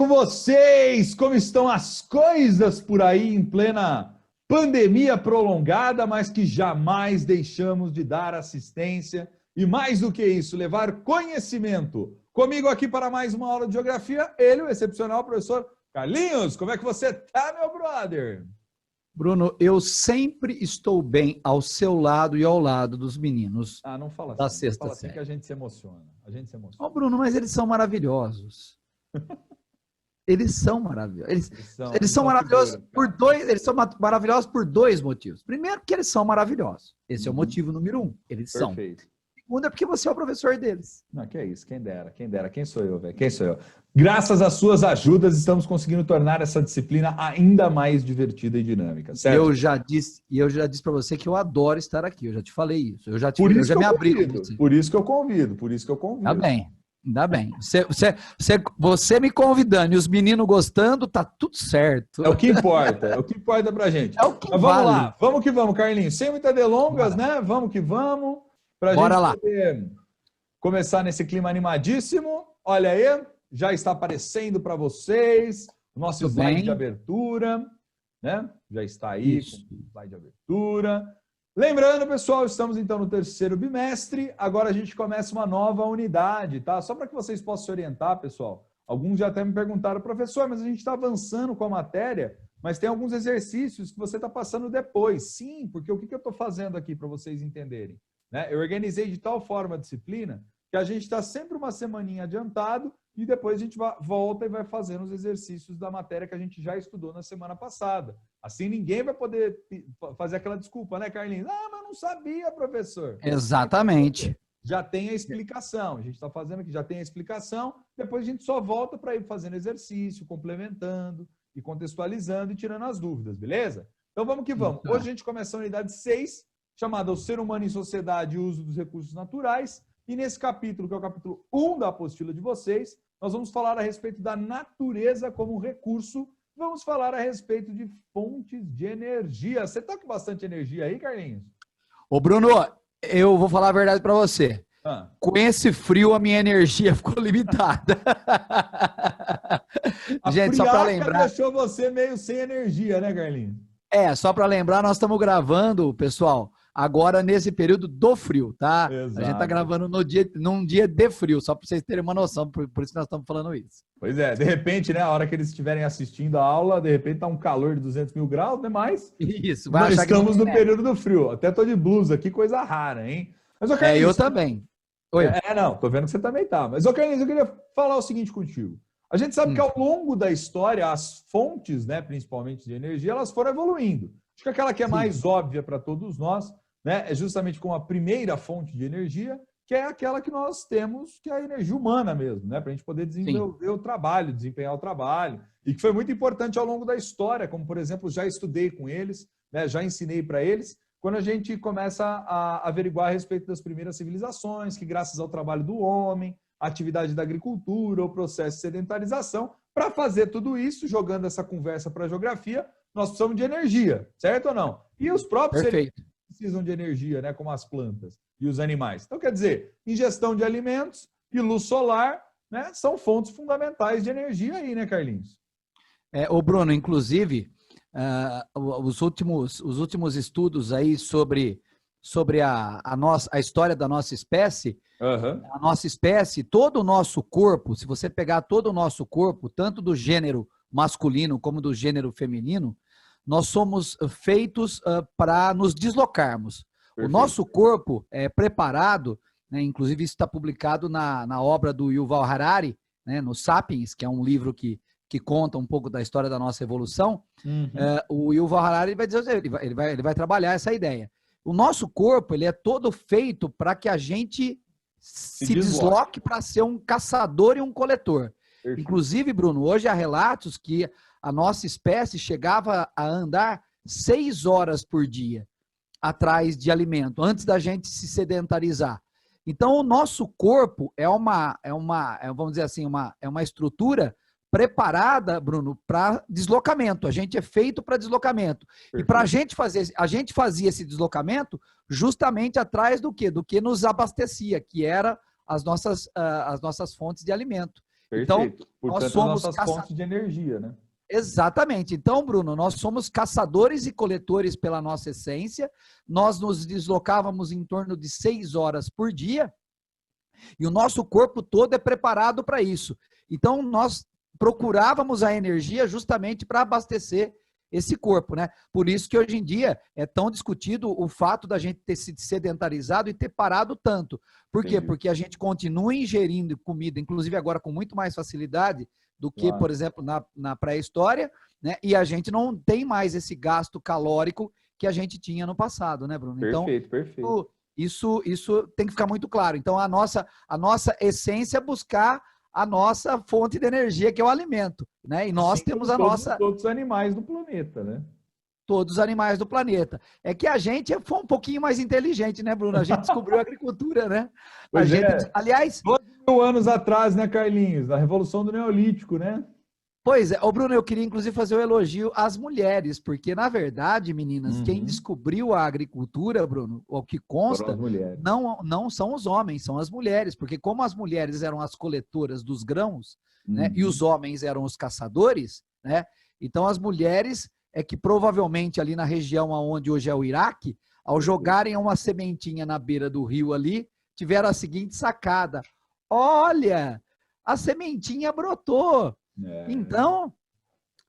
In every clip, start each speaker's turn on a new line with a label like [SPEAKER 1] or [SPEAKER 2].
[SPEAKER 1] com vocês? Como estão as coisas por aí em plena pandemia prolongada, mas que jamais deixamos de dar assistência e, mais do que isso, levar conhecimento. Comigo aqui para mais uma aula de geografia, ele, o excepcional professor Carlinhos. Como é que você tá, meu brother?
[SPEAKER 2] Bruno, eu sempre estou bem ao seu lado e ao lado dos meninos.
[SPEAKER 1] Não fala
[SPEAKER 2] da
[SPEAKER 1] assim.
[SPEAKER 2] sexta
[SPEAKER 1] Fala assim
[SPEAKER 2] série.
[SPEAKER 1] que a gente se emociona. A gente se emociona.
[SPEAKER 2] Oh, Bruno, mas eles são maravilhosos. Eles são maravilhosos. Eles são maravilhosos
[SPEAKER 1] figura,
[SPEAKER 2] por dois. Eles são maravilhosos por dois motivos. Primeiro, porque eles são maravilhosos. Esse é o motivo número um. Eles são.
[SPEAKER 1] Perfeito.
[SPEAKER 2] Segundo, é porque você é o professor deles.
[SPEAKER 1] Não, que é isso, quem dera, quem dera. Quem sou eu, velho? Quem sou eu? Graças às suas ajudas, estamos conseguindo tornar essa disciplina ainda mais divertida e dinâmica, certo?
[SPEAKER 2] Eu já disse para você que eu adoro estar aqui. Eu já te falei isso. Eu já me abri com você.
[SPEAKER 1] Por isso que eu convido.
[SPEAKER 2] Tá bem. Ainda bem. Você me convidando e os meninos gostando, tá tudo certo.
[SPEAKER 1] É o que importa. É o que importa pra gente.
[SPEAKER 2] É o que
[SPEAKER 1] Mas vamos lá. Vamos que vamos, Carlinhos. Sem muitas delongas, né? Vamos que vamos. Pra gente poder começar nesse clima animadíssimo. Olha aí, já está aparecendo para vocês o nosso slide de abertura, né? Já está aí com o slide de abertura. Lembrando, pessoal, estamos então no terceiro bimestre. Agora a gente começa uma nova unidade, tá? Só para que vocês possam se orientar, pessoal. Alguns já até me perguntaram, professor, mas a gente está avançando com a matéria, mas tem alguns exercícios que você está passando depois. Sim, porque o que eu estou fazendo aqui para vocês entenderem? Né? Eu organizei de tal forma a disciplina que a gente está sempre uma semaninha adiantado e depois a gente volta e vai fazendo os exercícios da matéria que a gente já estudou na semana passada. Assim ninguém vai poder fazer aquela desculpa, né, Carlinhos? Mas não sabia, professor.
[SPEAKER 2] Exatamente.
[SPEAKER 1] Já tem a explicação. A gente está fazendo aqui, já tem a explicação. Depois a gente só volta para ir fazendo exercício, complementando e contextualizando e tirando as dúvidas, beleza? Então vamos que vamos. Hoje a gente começa a unidade 6, chamada O Ser Humano em Sociedade e o Uso dos Recursos Naturais. E nesse capítulo, que é o capítulo 1 da apostila de vocês, nós vamos falar a respeito da natureza como recurso. Vamos falar a respeito de fontes de energia. Você está com bastante energia aí, Carlinhos?
[SPEAKER 2] Ô, Bruno, eu vou falar a verdade para você. Com esse frio, a minha energia ficou limitada.
[SPEAKER 1] Gente, só para lembrar... deixou você meio sem energia, né, Carlinhos?
[SPEAKER 2] Só para lembrar, nós estamos gravando, pessoal, agora nesse período do frio, tá? Exato. A gente está gravando num dia de frio, só para vocês terem uma noção, por isso que nós estamos falando isso.
[SPEAKER 1] Pois é, de repente, né, a hora que eles estiverem assistindo a aula, de repente tá um calor de 200 mil graus, né, mas
[SPEAKER 2] isso,
[SPEAKER 1] nós estamos no período do frio. Até tô de blusa aqui, coisa rara, hein? Mas,
[SPEAKER 2] eu também.
[SPEAKER 1] Oi. Não, tô vendo que você também tá. Mas, Carlinhos, eu queria falar o seguinte contigo. A gente sabe que ao longo da história, as fontes, né, principalmente de energia, elas foram evoluindo. Acho que aquela que é mais óbvia para todos nós, né, é justamente como a primeira fonte de energia, que é aquela que nós temos, que é a energia humana mesmo, né, para a gente poder desenvolver o trabalho, desempenhar o trabalho, e que foi muito importante ao longo da história, como, por exemplo, já estudei com eles, né, já ensinei para eles, quando a gente começa a averiguar a respeito das primeiras civilizações, que graças ao trabalho do homem, a atividade da agricultura, o processo de sedentarização, para fazer tudo isso, jogando essa conversa para a geografia, nós precisamos de energia, certo ou não? E os próprios seres precisam de energia, né, como as plantas e os animais. Então, quer dizer, ingestão de alimentos e luz solar, né, são fontes fundamentais de energia aí, né, Carlinhos?
[SPEAKER 2] Ô Bruno, inclusive, os últimos estudos aí sobre a história da nossa espécie, a nossa espécie, todo o nosso corpo, se você pegar todo o nosso corpo, tanto do gênero masculino como do gênero feminino, nós somos feitos para nos deslocarmos. Perfeito. O nosso corpo é preparado, né, inclusive isso está publicado na obra do Yuval Harari, né, no Sapiens, que é um livro que conta um pouco da história da nossa evolução. O Yuval Harari vai dizer, ele vai trabalhar essa ideia. O nosso corpo, ele é todo feito para que a gente se desloque para ser um caçador e um coletor. Perfeito. Inclusive, Bruno, hoje há relatos que a nossa espécie chegava a andar 6 horas por dia atrás de alimento, antes da gente se sedentarizar. Então, o nosso corpo vamos dizer assim, é uma estrutura preparada, Bruno, para deslocamento. A gente é feito para deslocamento. Perfeito. E para a gente fazia esse deslocamento justamente atrás do quê? Do que nos abastecia, que era as nossas fontes de alimento.
[SPEAKER 1] Perfeito.
[SPEAKER 2] Então,
[SPEAKER 1] portanto,
[SPEAKER 2] nós somos
[SPEAKER 1] nossas fontes de energia, né?
[SPEAKER 2] Exatamente. Então, Bruno, nós somos caçadores e coletores pela nossa essência. Nós nos deslocávamos em torno de 6 horas por dia e o nosso corpo todo é preparado para isso. Então, nós procurávamos a energia justamente para abastecer esse corpo, né? Por isso que hoje em dia é tão discutido o fato da gente ter se sedentarizado e ter parado tanto. Por quê?
[SPEAKER 1] Entendi.
[SPEAKER 2] Porque a gente continua ingerindo comida, inclusive agora com muito mais facilidade do que, por exemplo, na pré-história, né? E a gente não tem mais esse gasto calórico que a gente tinha no passado, né, Bruno?
[SPEAKER 1] Perfeito,
[SPEAKER 2] Então,
[SPEAKER 1] perfeito.
[SPEAKER 2] isso tem que ficar muito claro. Então, a nossa essência é buscar a nossa fonte de energia, que é o alimento, né? E nós
[SPEAKER 1] assim
[SPEAKER 2] temos a
[SPEAKER 1] todos,
[SPEAKER 2] nossa...
[SPEAKER 1] todos os animais do planeta, né?
[SPEAKER 2] Todos os animais do planeta. É que a gente foi um pouquinho mais inteligente, né, Bruno? A gente descobriu a agricultura, né?
[SPEAKER 1] Pois
[SPEAKER 2] Aliás...
[SPEAKER 1] 12.000 anos atrás, né, Carlinhos? A Revolução do Neolítico, né?
[SPEAKER 2] Pois é. Ô, Bruno, eu queria inclusive fazer um elogio às mulheres, porque, na verdade, meninas, quem descobriu a agricultura, Bruno, o que consta, não são os homens, são as mulheres, porque como as mulheres eram as coletoras dos grãos, né, e os homens eram os caçadores, né, então as mulheres é que provavelmente ali na região onde hoje é o Iraque, ao jogarem uma sementinha na beira do rio ali, tiveram a seguinte sacada: olha, a sementinha brotou. Então,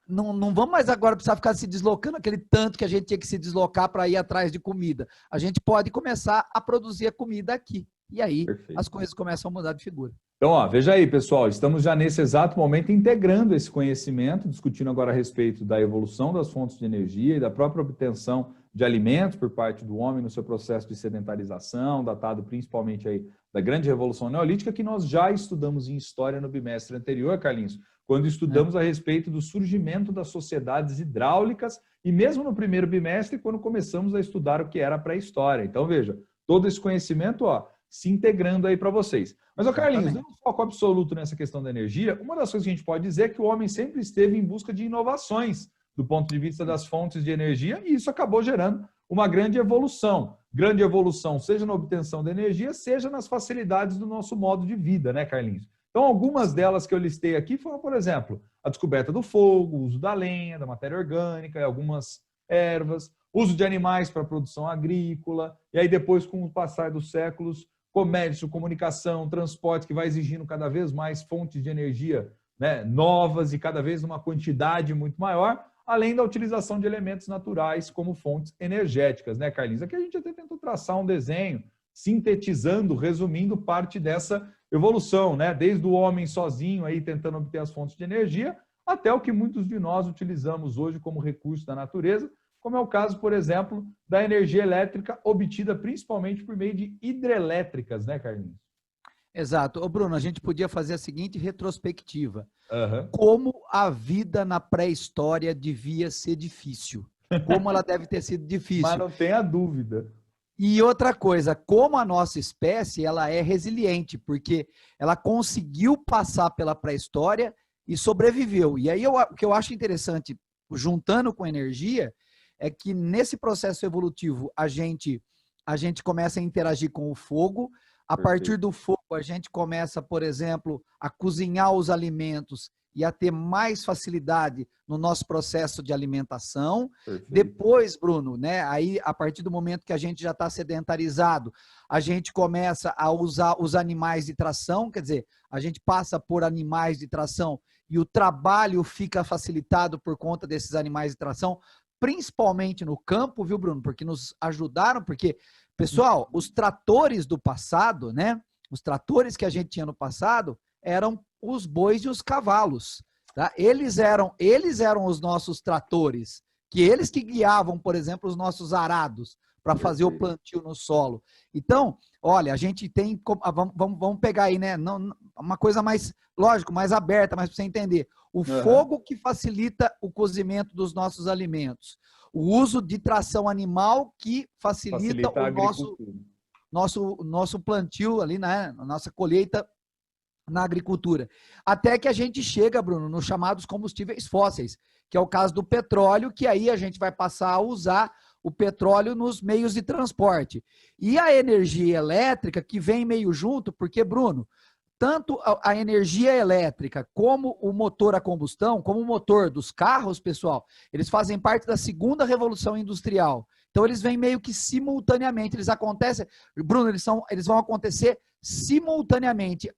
[SPEAKER 2] não vamos mais agora precisar ficar se deslocando aquele tanto que a gente tinha que se deslocar para ir atrás de comida. A gente pode começar a produzir a comida aqui. E aí as coisas começam a mudar de figura.
[SPEAKER 1] Então, ó, veja aí, pessoal, estamos já nesse exato momento integrando esse conhecimento, discutindo agora a respeito da evolução das fontes de energia e da própria obtenção de alimentos por parte do homem no seu processo de sedentarização, datado principalmente aí da grande revolução neolítica, que nós já estudamos em história no bimestre anterior, Carlinhos, quando estudamos a respeito do surgimento das sociedades hidráulicas e mesmo no primeiro bimestre, quando começamos a estudar o que era a pré-história. Então, veja, todo esse conhecimento, ó, se integrando aí para vocês. Mas, ó, Carlinhos, dando um foco absoluto nessa questão da energia, uma das coisas que a gente pode dizer é que o homem sempre esteve em busca de inovações do ponto de vista das fontes de energia e isso acabou gerando uma grande evolução. Grande evolução, seja na obtenção da energia, seja nas facilidades do nosso modo de vida, né, Carlinhos? Então, algumas delas que eu listei aqui foram, por exemplo, a descoberta do fogo, o uso da lenha, da matéria orgânica, algumas ervas, uso de animais para a produção agrícola, e aí depois, com o passar dos séculos, comércio, comunicação, transporte, que vai exigindo cada vez mais fontes de energia, né, novas e cada vez numa quantidade muito maior, além da utilização de elementos naturais como fontes energéticas, né, Carlinhos? Aqui a gente até tentou traçar um desenho, sintetizando, resumindo parte dessa evolução, né? Desde o homem sozinho aí tentando obter as fontes de energia, até o que muitos de nós utilizamos hoje como recurso da natureza, como é o caso, por exemplo, da energia elétrica obtida principalmente por meio de hidrelétricas, né, Carlinhos?
[SPEAKER 2] Exato. Ô, Bruno, a gente podia fazer a seguinte retrospectiva. Como a vida na pré-história devia ser difícil. Como ela deve ter sido difícil.
[SPEAKER 1] Mas não tenha dúvida.
[SPEAKER 2] E outra coisa, como a nossa espécie ela é resiliente, porque ela conseguiu passar pela pré-história e sobreviveu. E aí o que eu acho interessante, juntando com energia, é que nesse processo evolutivo a gente começa a interagir com o fogo. A partir do fogo, a gente começa, por exemplo, a cozinhar os alimentos e a ter mais facilidade no nosso processo de alimentação. Depois, Bruno, né, aí, a partir do momento que a gente já está sedentarizado, a gente começa a usar os animais de tração, quer dizer, a gente passa por animais de tração e o trabalho fica facilitado por conta desses animais de tração, principalmente no campo, viu, Bruno? Porque nos ajudaram, porque, pessoal, os tratores do passado, né? Os tratores que a gente tinha no passado eram os bois e os cavalos, tá? Eles eram os nossos tratores, eles que guiavam, por exemplo, os nossos arados para fazer o plantio no solo. Então, olha, a gente tem, vamos pegar aí, né? Uma coisa mais, lógico, mais aberta, mas para você entender. O fogo que facilita o cozimento dos nossos alimentos. O uso de tração animal que facilita o nosso plantio ali, né? A nossa colheita na agricultura. Até que a gente chega, Bruno, nos chamados combustíveis fósseis, que é o caso do petróleo, que aí a gente vai passar a usar o petróleo nos meios de transporte. E a energia elétrica que vem meio junto, porque, Bruno, tanto a energia elétrica como o motor a combustão, como o motor dos carros, pessoal, eles fazem parte da segunda revolução industrial. Então, eles vêm meio que simultaneamente, eles acontecem, Bruno, eles vão acontecer simultaneamente.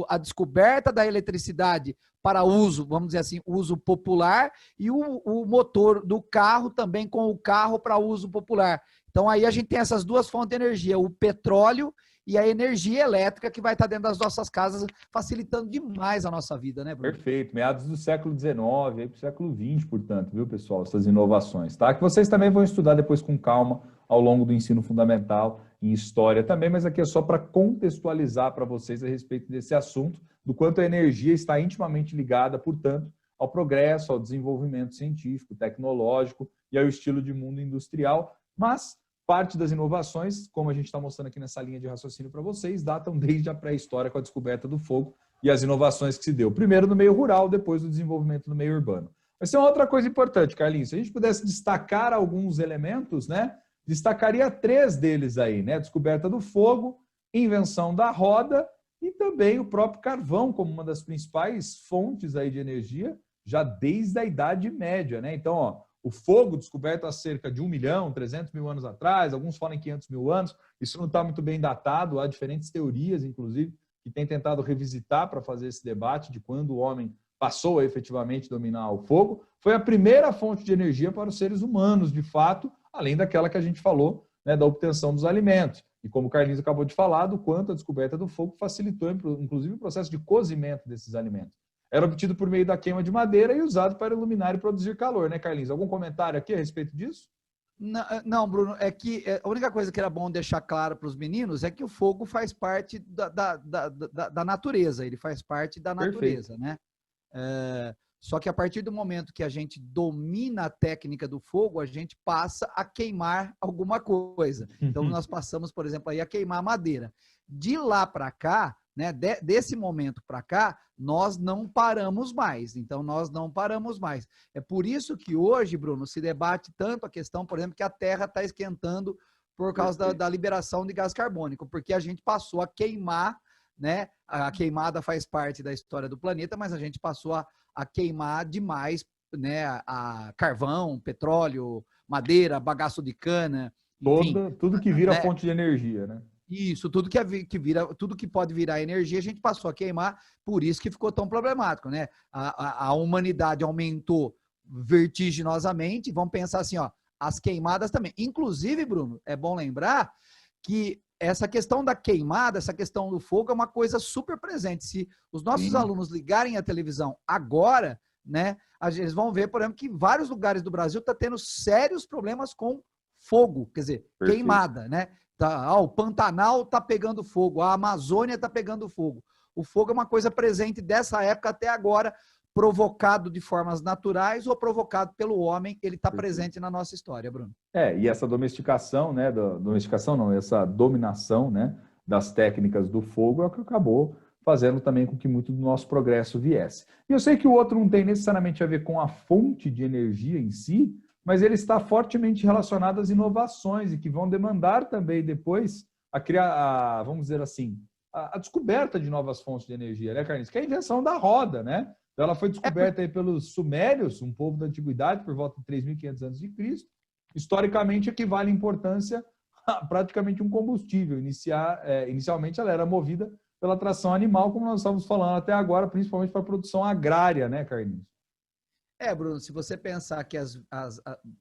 [SPEAKER 2] A descoberta da eletricidade para uso, vamos dizer assim, uso popular, e o motor do carro também com o carro para uso popular. Então, aí a gente tem essas duas fontes de energia, o petróleo e a energia elétrica que vai estar dentro das nossas casas, facilitando demais a nossa vida, né, Bruno?
[SPEAKER 1] Perfeito. Meados do século XIX, aí para o século XX, portanto, viu, pessoal, essas inovações, tá? Que vocês também vão estudar depois com calma ao longo do ensino fundamental, em história também, mas aqui é só para contextualizar para vocês a respeito desse assunto, do quanto a energia está intimamente ligada, portanto, ao progresso, ao desenvolvimento científico, tecnológico e ao estilo de mundo industrial, mas parte das inovações, como a gente está mostrando aqui nessa linha de raciocínio para vocês, datam desde a pré-história com a descoberta do fogo e as inovações que se deu. Primeiro no meio rural, depois do desenvolvimento no meio urbano. Mas tem uma outra coisa importante, Carlinhos. Se a gente pudesse destacar alguns elementos, né? Destacaria 3 deles aí, né? Descoberta do fogo, invenção da roda e também o próprio carvão como uma das principais fontes aí de energia, já desde a Idade Média, né? Então, ó, o fogo descoberto há cerca de 1 milhão, 300 mil anos atrás, alguns falam em 500 mil anos, isso não está muito bem datado, há diferentes teorias, inclusive, que têm tentado revisitar para fazer esse debate de quando o homem passou a efetivamente dominar o fogo. Foi a primeira fonte de energia para os seres humanos, de fato, além daquela que a gente falou, né, da obtenção dos alimentos. E como o Carlinhos acabou de falar, do quanto a descoberta do fogo facilitou, inclusive, o processo de cozimento desses alimentos. Era obtido por meio da queima de madeira e usado para iluminar e produzir calor, né, Carlinhos? Algum comentário aqui a respeito disso?
[SPEAKER 2] Não, Bruno, é que a única coisa que era bom deixar claro para os meninos é que o fogo faz parte da natureza, ele faz parte da natureza, né? Só que a partir do momento que a gente domina a técnica do fogo, a gente passa a queimar alguma coisa. Então, nós passamos, por exemplo, aí a queimar madeira. De lá para cá, né, desse momento para cá, nós não paramos mais. Então, nós não paramos mais. É por isso que hoje, Bruno, se debate tanto a questão, por exemplo, que a Terra está esquentando por causa da liberação de gás carbônico, porque a gente passou a queimar, né? A queimada faz parte da história do planeta, mas a gente passou a queimar demais, né? A carvão, petróleo, madeira, bagaço de cana, enfim,
[SPEAKER 1] tudo que vira
[SPEAKER 2] né?
[SPEAKER 1] fonte de energia, né?
[SPEAKER 2] Isso, tudo que pode virar energia, a gente passou a queimar, por isso que ficou tão problemático, né? A humanidade aumentou vertiginosamente, vamos pensar assim, ó, as queimadas também. Inclusive, Bruno, é bom lembrar que essa questão da queimada, essa questão do fogo é uma coisa super presente. Se os nossos alunos ligarem a televisão agora, né, eles vão ver, por exemplo, que vários lugares do Brasil estão tendo sérios problemas com fogo, quer dizer, queimada, né? O Pantanal está pegando fogo, a Amazônia está pegando fogo. O fogo é uma coisa presente dessa época até agora, provocado de formas naturais ou provocado pelo homem, ele está presente na nossa história, Bruno.
[SPEAKER 1] E essa domesticação, né, essa dominação, né, das técnicas do fogo é o que acabou fazendo também com que muito do nosso progresso viesse. E eu sei que o outro não tem necessariamente a ver com a fonte de energia em si, mas ele está fortemente relacionado às inovações e que vão demandar também depois a criar, vamos dizer assim, a descoberta de novas fontes de energia, né, Carlinhos? Que é a invenção da roda, né? Então, ela foi descoberta aí pelos sumérios, um povo da antiguidade, por volta de 3.500 a.C. Historicamente, equivale em importância a praticamente um combustível. Inicialmente, ela era movida pela tração animal, como nós estamos falando até agora, principalmente para a produção agrária, né, Carlinhos?
[SPEAKER 2] Bruno, se você pensar que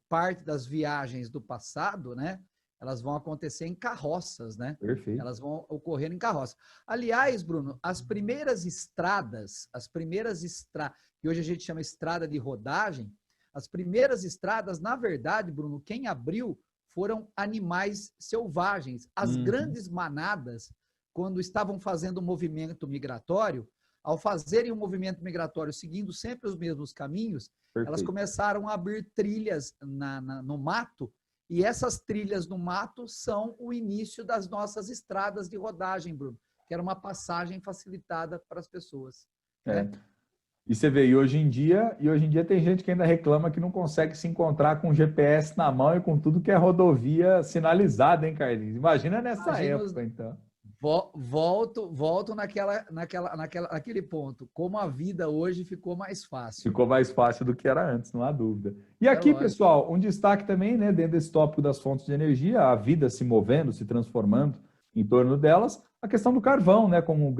[SPEAKER 2] parte das viagens do passado, né, elas vão acontecer em carroças, né?
[SPEAKER 1] Perfeito.
[SPEAKER 2] Elas vão ocorrer em carroça. Aliás, Bruno, as primeiras estradas, que hoje a gente chama estrada de rodagem, as primeiras estradas, na verdade, Bruno, quem abriu foram animais selvagens. As grandes manadas, quando estavam fazendo o movimento migratório, ao fazerem o movimento migratório seguindo sempre os mesmos caminhos, elas começaram a abrir trilhas no mato, e essas trilhas no mato são o início das nossas estradas de rodagem, Bruno, que era uma passagem facilitada para as pessoas. Né?
[SPEAKER 1] E você vê, e hoje em dia tem gente que ainda reclama que não consegue se encontrar com o GPS na mão e com tudo que é rodovia sinalizada, hein, Carlinhos? Imagina nessa época, então.
[SPEAKER 2] Volto naquele ponto. Como a vida hoje ficou mais fácil.
[SPEAKER 1] Ficou mais fácil do que era antes, não há dúvida. E aqui, pessoal, um destaque também, né, dentro desse tópico das fontes de energia, a vida se movendo, se transformando em torno delas, a questão do carvão, né, como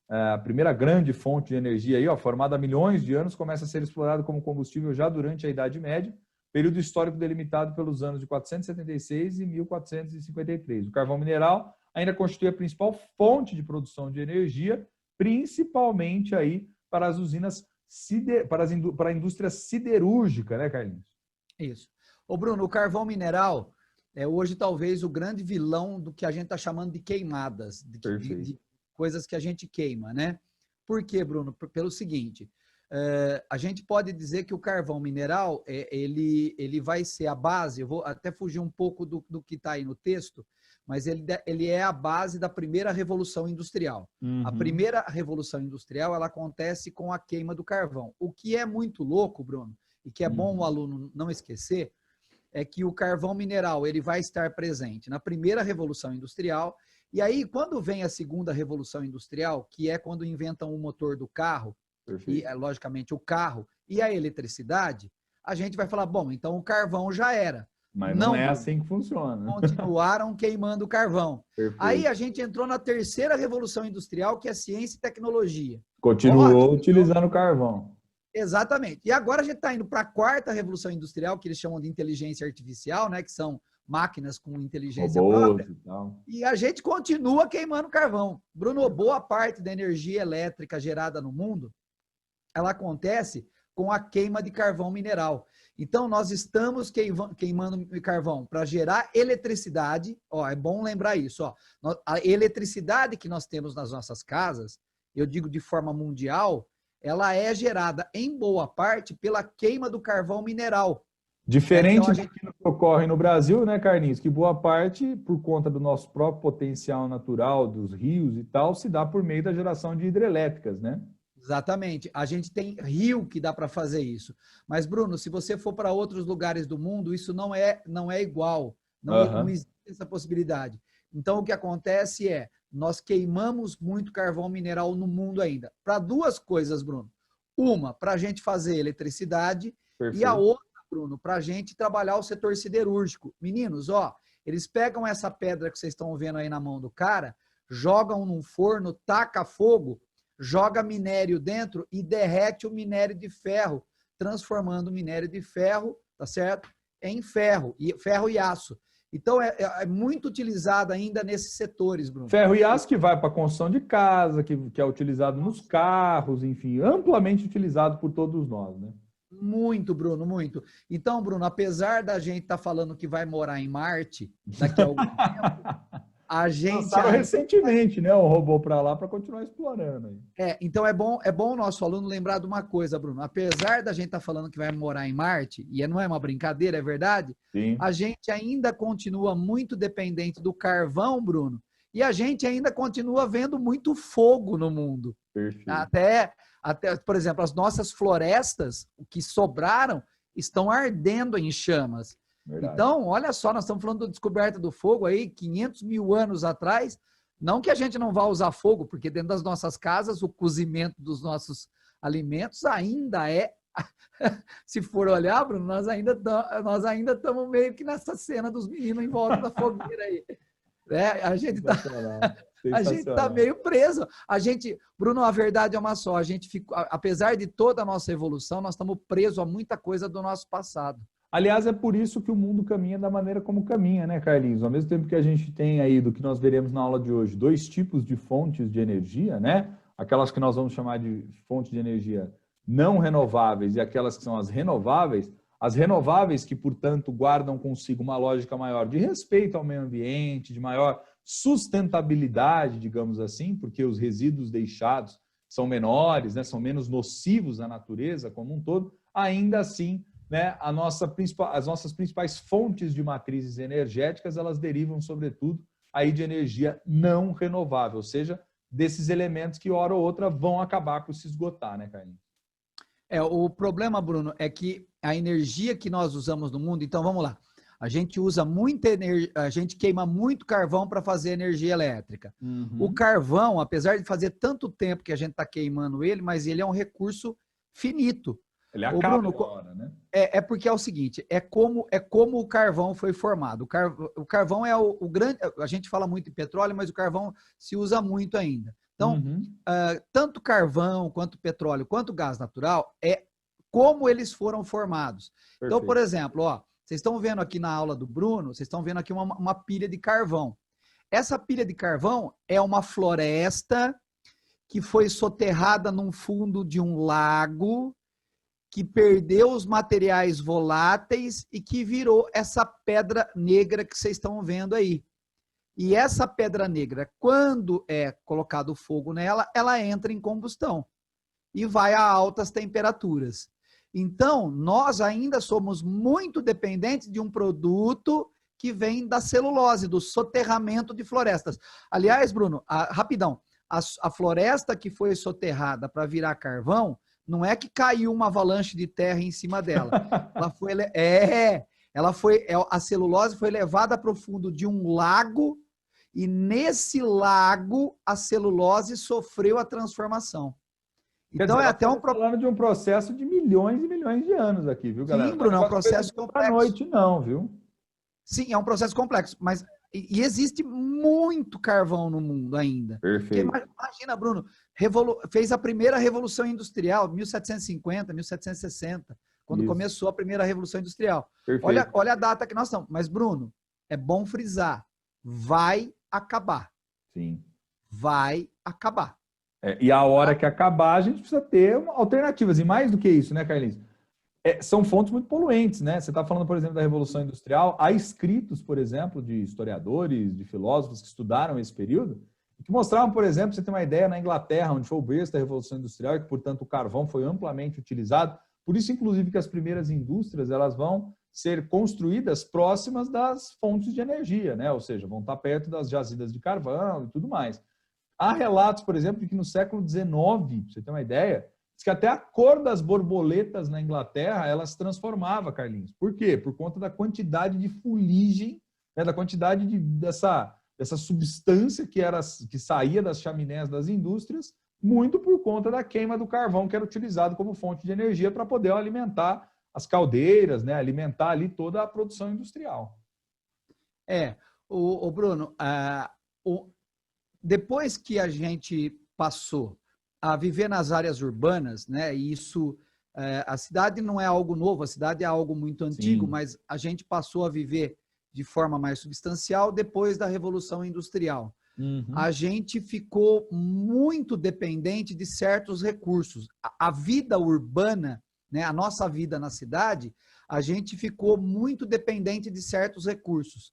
[SPEAKER 1] a primeira grande fonte de energia aí, ó, formada há milhões de anos, começa a ser explorado como combustível já durante a Idade Média, período histórico delimitado pelos anos de 476 e 1453. O carvão mineral ainda constitui a principal fonte de produção de energia, principalmente aí para as usinas, para a indústria siderúrgica, né, Carlinhos?
[SPEAKER 2] Isso. Ô, Bruno, o carvão mineral é hoje talvez o grande vilão do que a gente está chamando de queimadas, de coisas que a gente queima, né? Por quê, Bruno? Pelo seguinte, a gente pode dizer que o carvão mineral, ele vai ser a base, eu vou até fugir um pouco do que está aí no texto, mas ele é a base da primeira revolução industrial. Uhum. A primeira revolução industrial, ela acontece com a queima do carvão. O que é muito louco, Bruno, e que é bom o aluno não esquecer, é que o carvão mineral ele vai estar presente na primeira revolução industrial, e aí quando vem a segunda revolução industrial, que é quando inventam o motor do carro, e logicamente o carro e a eletricidade, a gente vai falar, bom, então o carvão já era.
[SPEAKER 1] Mas não é assim que funciona.
[SPEAKER 2] Continuaram queimando carvão.
[SPEAKER 1] Perfeito.
[SPEAKER 2] Aí a gente entrou na terceira revolução industrial, que é ciência e tecnologia.
[SPEAKER 1] Continuou utilizando carvão.
[SPEAKER 2] Exatamente. E agora a gente está indo para a quarta revolução industrial, que eles chamam de inteligência artificial, né? Que são máquinas com inteligência própria. E a gente continua queimando carvão. Bruno, boa parte da energia elétrica gerada no mundo, ela acontece com a queima de carvão mineral. Então, nós estamos queimando carvão para gerar eletricidade. Ó, é bom lembrar isso. Ó. A eletricidade que nós temos nas nossas casas, eu digo de forma mundial, ela é gerada em boa parte pela queima do carvão mineral.
[SPEAKER 1] Diferente do que ocorre no Brasil, né, Carlinhos? Que boa parte, por conta do nosso próprio potencial natural, dos rios e tal, se dá por meio da geração de hidrelétricas, né?
[SPEAKER 2] Exatamente. A gente tem rio que dá para fazer isso. Mas, Bruno, se você for para outros lugares do mundo, isso não é igual. Não existe essa possibilidade. Então, o que acontece é, nós queimamos muito carvão mineral no mundo ainda. Para duas coisas, Bruno. Uma, para a gente fazer eletricidade. Perfeito. E a outra, Bruno, para a gente trabalhar o setor siderúrgico. Meninos, ó, eles pegam essa pedra que vocês estão vendo aí na mão do cara, jogam num forno, taca fogo, joga minério dentro e derrete o minério de ferro, transformando o minério de ferro, tá certo? Em ferro e aço. Então, é muito utilizado ainda nesses setores, Bruno.
[SPEAKER 1] Ferro e aço que vai para a construção de casa, que é utilizado nos carros, enfim, amplamente utilizado por todos nós, né?
[SPEAKER 2] Muito, Bruno, muito. Então, Bruno, apesar da gente estar falando que vai morar em Marte daqui a algum tempo, a gente
[SPEAKER 1] lançaram recentemente, né, um robô para lá para continuar explorando.
[SPEAKER 2] Então é bom o nosso aluno lembrar de uma coisa, Bruno. Apesar da gente estar falando que vai morar em Marte, e não é uma brincadeira, é verdade, sim, a gente ainda continua muito dependente do carvão, Bruno, e a gente ainda continua vendo muito fogo no mundo.
[SPEAKER 1] Perfeito.
[SPEAKER 2] Até, por exemplo, as nossas florestas, o que sobraram, estão ardendo em chamas. Verdade. Então, olha só, nós estamos falando da descoberta do fogo aí, 500 mil anos atrás. Não que a gente não vá usar fogo, porque dentro das nossas casas, o cozimento dos nossos alimentos ainda é... Se for olhar, Bruno, nós ainda estamos meio que nessa cena dos meninos em volta da fogueira aí. A gente está meio preso. Bruno, a verdade é uma só. A gente ficou, apesar de toda a nossa evolução, nós estamos presos a muita coisa do nosso passado.
[SPEAKER 1] Aliás, é por isso que o mundo caminha da maneira como caminha, né, Carlinhos? Ao mesmo tempo que a gente tem aí, do que nós veremos na aula de hoje, dois tipos de fontes de energia, né? Aquelas que nós vamos chamar de fontes de energia não renováveis e aquelas que são as renováveis que, portanto, guardam consigo uma lógica maior de respeito ao meio ambiente, de maior sustentabilidade, digamos assim, porque os resíduos deixados são menores, né? São menos nocivos à natureza como um todo, ainda assim, né, as nossas principais fontes de matrizes energéticas, elas derivam, sobretudo, aí de energia não renovável, ou seja, desses elementos que, hora ou outra, vão acabar por se esgotar, né, Carlinhos?
[SPEAKER 2] O problema, Bruno, é que a energia que nós usamos no mundo, então vamos lá, A gente usa muita energia, a gente queima muito carvão para fazer energia elétrica. O carvão, apesar de fazer tanto tempo que a gente está queimando ele, mas ele é um recurso finito.
[SPEAKER 1] Ele acaba uma hora, né?
[SPEAKER 2] É porque é o seguinte, é como o carvão foi formado. O carvão é o grande... A gente fala muito em petróleo, mas o carvão se usa muito ainda. Então, tanto carvão, quanto petróleo, quanto gás natural, é como eles foram formados. Perfeito. Então, por exemplo, ó, vocês estão vendo aqui na aula do Bruno, vocês estão vendo aqui uma pilha de carvão. Essa pilha de carvão é uma floresta que foi soterrada num fundo de um lago, que perdeu os materiais voláteis e que virou essa pedra negra que vocês estão vendo aí. E essa pedra negra, quando é colocado fogo nela, ela entra em combustão e vai a altas temperaturas. Então, nós ainda somos muito dependentes de um produto que vem da celulose, do soterramento de florestas. Aliás, Bruno, rapidão, a floresta que foi soterrada para virar carvão, não é que caiu uma avalanche de terra em cima dela. A celulose foi levada para o fundo de um lago e nesse lago a celulose sofreu a transformação.
[SPEAKER 1] Então dizer, é até falando de um processo de milhões e milhões de anos aqui, viu, galera?
[SPEAKER 2] Sim, Bruno, é um processo complexo.
[SPEAKER 1] Não noite não, viu?
[SPEAKER 2] Sim, é um processo complexo, mas e existe muito carvão no mundo ainda.
[SPEAKER 1] Perfeito.
[SPEAKER 2] Porque, imagina, Bruno, fez a primeira revolução industrial, 1750, 1760, quando começou a primeira revolução industrial. Olha a data que nós estamos. Mas, Bruno, é bom frisar, vai acabar.
[SPEAKER 1] Sim.
[SPEAKER 2] Vai acabar.
[SPEAKER 1] E a hora que acabar, a gente precisa ter alternativas. E mais do que isso, né, Carlinhos? São fontes muito poluentes, né? Você está falando, por exemplo, da Revolução Industrial. Há escritos, por exemplo, de historiadores, de filósofos que estudaram esse período, que mostravam, por exemplo, você tem uma ideia, na Inglaterra, onde foi o berço da Revolução Industrial, e que, portanto, o carvão foi amplamente utilizado. Por isso, inclusive, que as primeiras indústrias elas vão ser construídas próximas das fontes de energia, né? Ou seja, vão estar perto das jazidas de carvão e tudo mais. Há relatos, por exemplo, de que no século XIX, para você ter uma ideia, diz que até a cor das borboletas na Inglaterra, ela se transformava, Carlinhos. Por quê? Por conta da quantidade de fuligem, né, da quantidade dessa substância que saía das chaminés das indústrias, muito por conta da queima do carvão, que era utilizado como fonte de energia para poder alimentar as caldeiras, né, alimentar ali toda a produção industrial.
[SPEAKER 2] Bruno, depois que a gente passou a viver nas áreas urbanas, né? E isso, a cidade não é algo novo, a cidade é algo muito antigo, sim, mas a gente passou a viver de forma mais substancial depois da Revolução Industrial. A gente ficou muito dependente de certos recursos. A vida urbana, né? A nossa vida na cidade, a gente ficou muito dependente de certos recursos.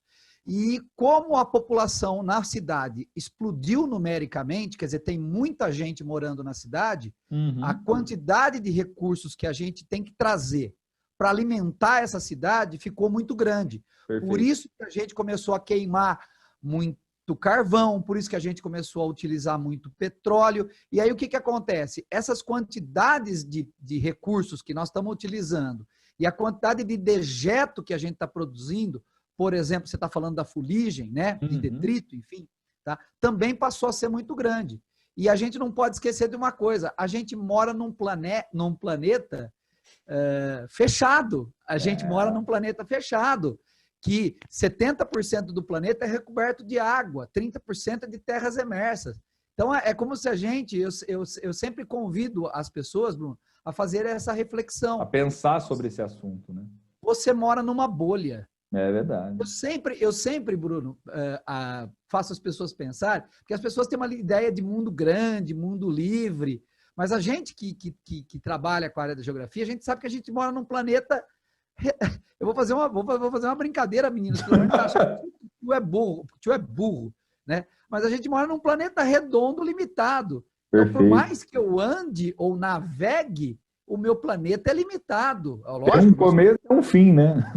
[SPEAKER 2] E como a população na cidade explodiu numericamente, quer dizer, tem muita gente morando na cidade, a quantidade de recursos que a gente tem que trazer para alimentar essa cidade ficou muito grande. Perfeito. Por isso que a gente começou a queimar muito carvão, por isso que a gente começou a utilizar muito petróleo. E aí o que acontece? Essas quantidades de recursos que nós estamos utilizando e a quantidade de dejeto que a gente está produzindo, por exemplo, você está falando da fuligem, né? De detrito, enfim, tá? Também passou a ser muito grande. E a gente não pode esquecer de uma coisa, a gente mora num planeta fechado. A gente mora num planeta fechado, que 70% do planeta é recoberto de água, 30% é de terras emersas. Então, é como se a gente, eu sempre convido as pessoas, Bruno, a fazer essa reflexão.
[SPEAKER 1] A pensar sobre esse assunto, né?
[SPEAKER 2] Você mora numa bolha.
[SPEAKER 1] É verdade.
[SPEAKER 2] Eu sempre, Bruno, faço as pessoas pensar, porque as pessoas têm uma ideia de mundo grande, mundo livre, mas a gente que trabalha com a área da geografia, a gente sabe que a gente mora num planeta... Eu vou fazer uma brincadeira, meninos, pelo menos acham que o tio é burro, né? Mas a gente mora num planeta redondo limitado. Então, por mais que eu ande ou navegue, o meu planeta é limitado. Lógico,
[SPEAKER 1] tem um começo e um fim, né?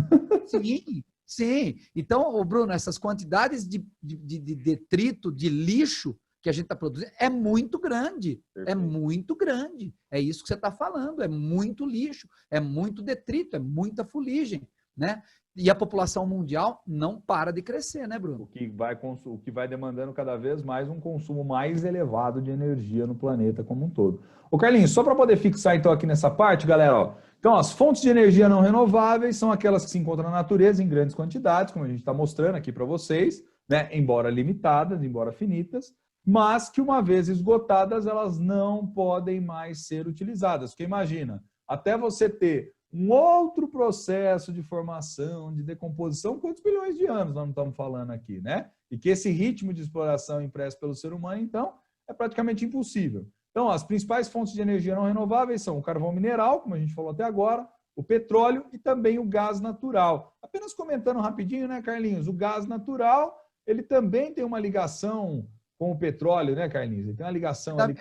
[SPEAKER 2] Sim, sim. Então, Bruno, essas quantidades de detrito, de lixo que a gente está produzindo é muito grande. Perfeito. É muito grande. É isso que você está falando. É muito lixo, é muito detrito, é muita fuligem. né? E a população mundial não para de crescer, né, Bruno?
[SPEAKER 1] O que vai demandando cada vez mais um consumo mais elevado de energia no planeta como um todo. Ô Carlinhos, só para poder fixar então aqui nessa parte, galera, ó. Então, as fontes de energia não renováveis são aquelas que se encontram na natureza em grandes quantidades, como a gente está mostrando aqui para vocês, né? Embora limitadas, embora finitas, mas que uma vez esgotadas, elas não podem mais ser utilizadas. Porque imagina, até você ter um outro processo de formação, de decomposição, quantos bilhões de anos nós não estamos falando aqui, né? E que esse ritmo de exploração impresso pelo ser humano, então, é praticamente impossível. Então, as principais fontes de energia não renováveis são o carvão mineral, como a gente falou até agora, o petróleo e também o gás natural. Apenas comentando rapidinho, né, Carlinhos? O gás natural, ele também tem uma ligação com o petróleo, né, Carlinhos? Ele tem uma ligação ali.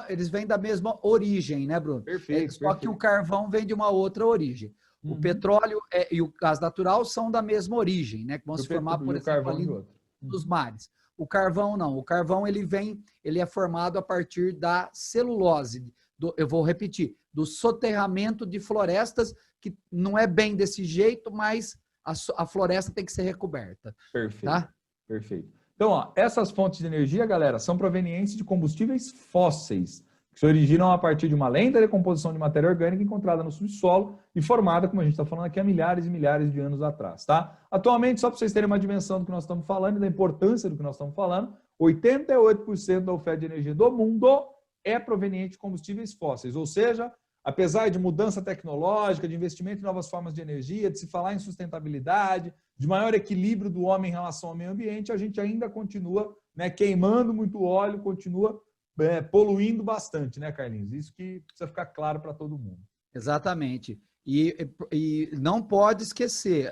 [SPEAKER 2] Eles vêm da mesma origem, né, Bruno?
[SPEAKER 1] Perfeito.
[SPEAKER 2] Só que o carvão vem de uma outra origem. O petróleo e o gás natural são da mesma origem, né? Que vão se formar, por exemplo, ali nos mares. O carvão não. O carvão ele é formado a partir da celulose. Eu vou repetir, do soterramento de florestas, que não é bem desse jeito, mas a floresta tem que ser recoberta.
[SPEAKER 1] Perfeito.
[SPEAKER 2] Tá?
[SPEAKER 1] Perfeito. Então, ó, essas fontes de energia, galera, são provenientes de combustíveis fósseis, que se originam a partir de uma lenta decomposição de matéria orgânica encontrada no subsolo e formada, como a gente está falando aqui, há milhares e milhares de anos atrás, tá? Atualmente, só para vocês terem uma dimensão do que nós estamos falando e da importância do que nós estamos falando, 88% da oferta de energia do mundo é proveniente de combustíveis fósseis, ou seja, apesar de mudança tecnológica, de investimento em novas formas de energia, de se falar em sustentabilidade, de maior equilíbrio do homem em relação ao meio ambiente, a gente ainda continua, né, queimando muito óleo, continua poluindo bastante, né, Carlinhos? Isso que precisa ficar claro para todo mundo.
[SPEAKER 2] Exatamente. E não pode esquecer,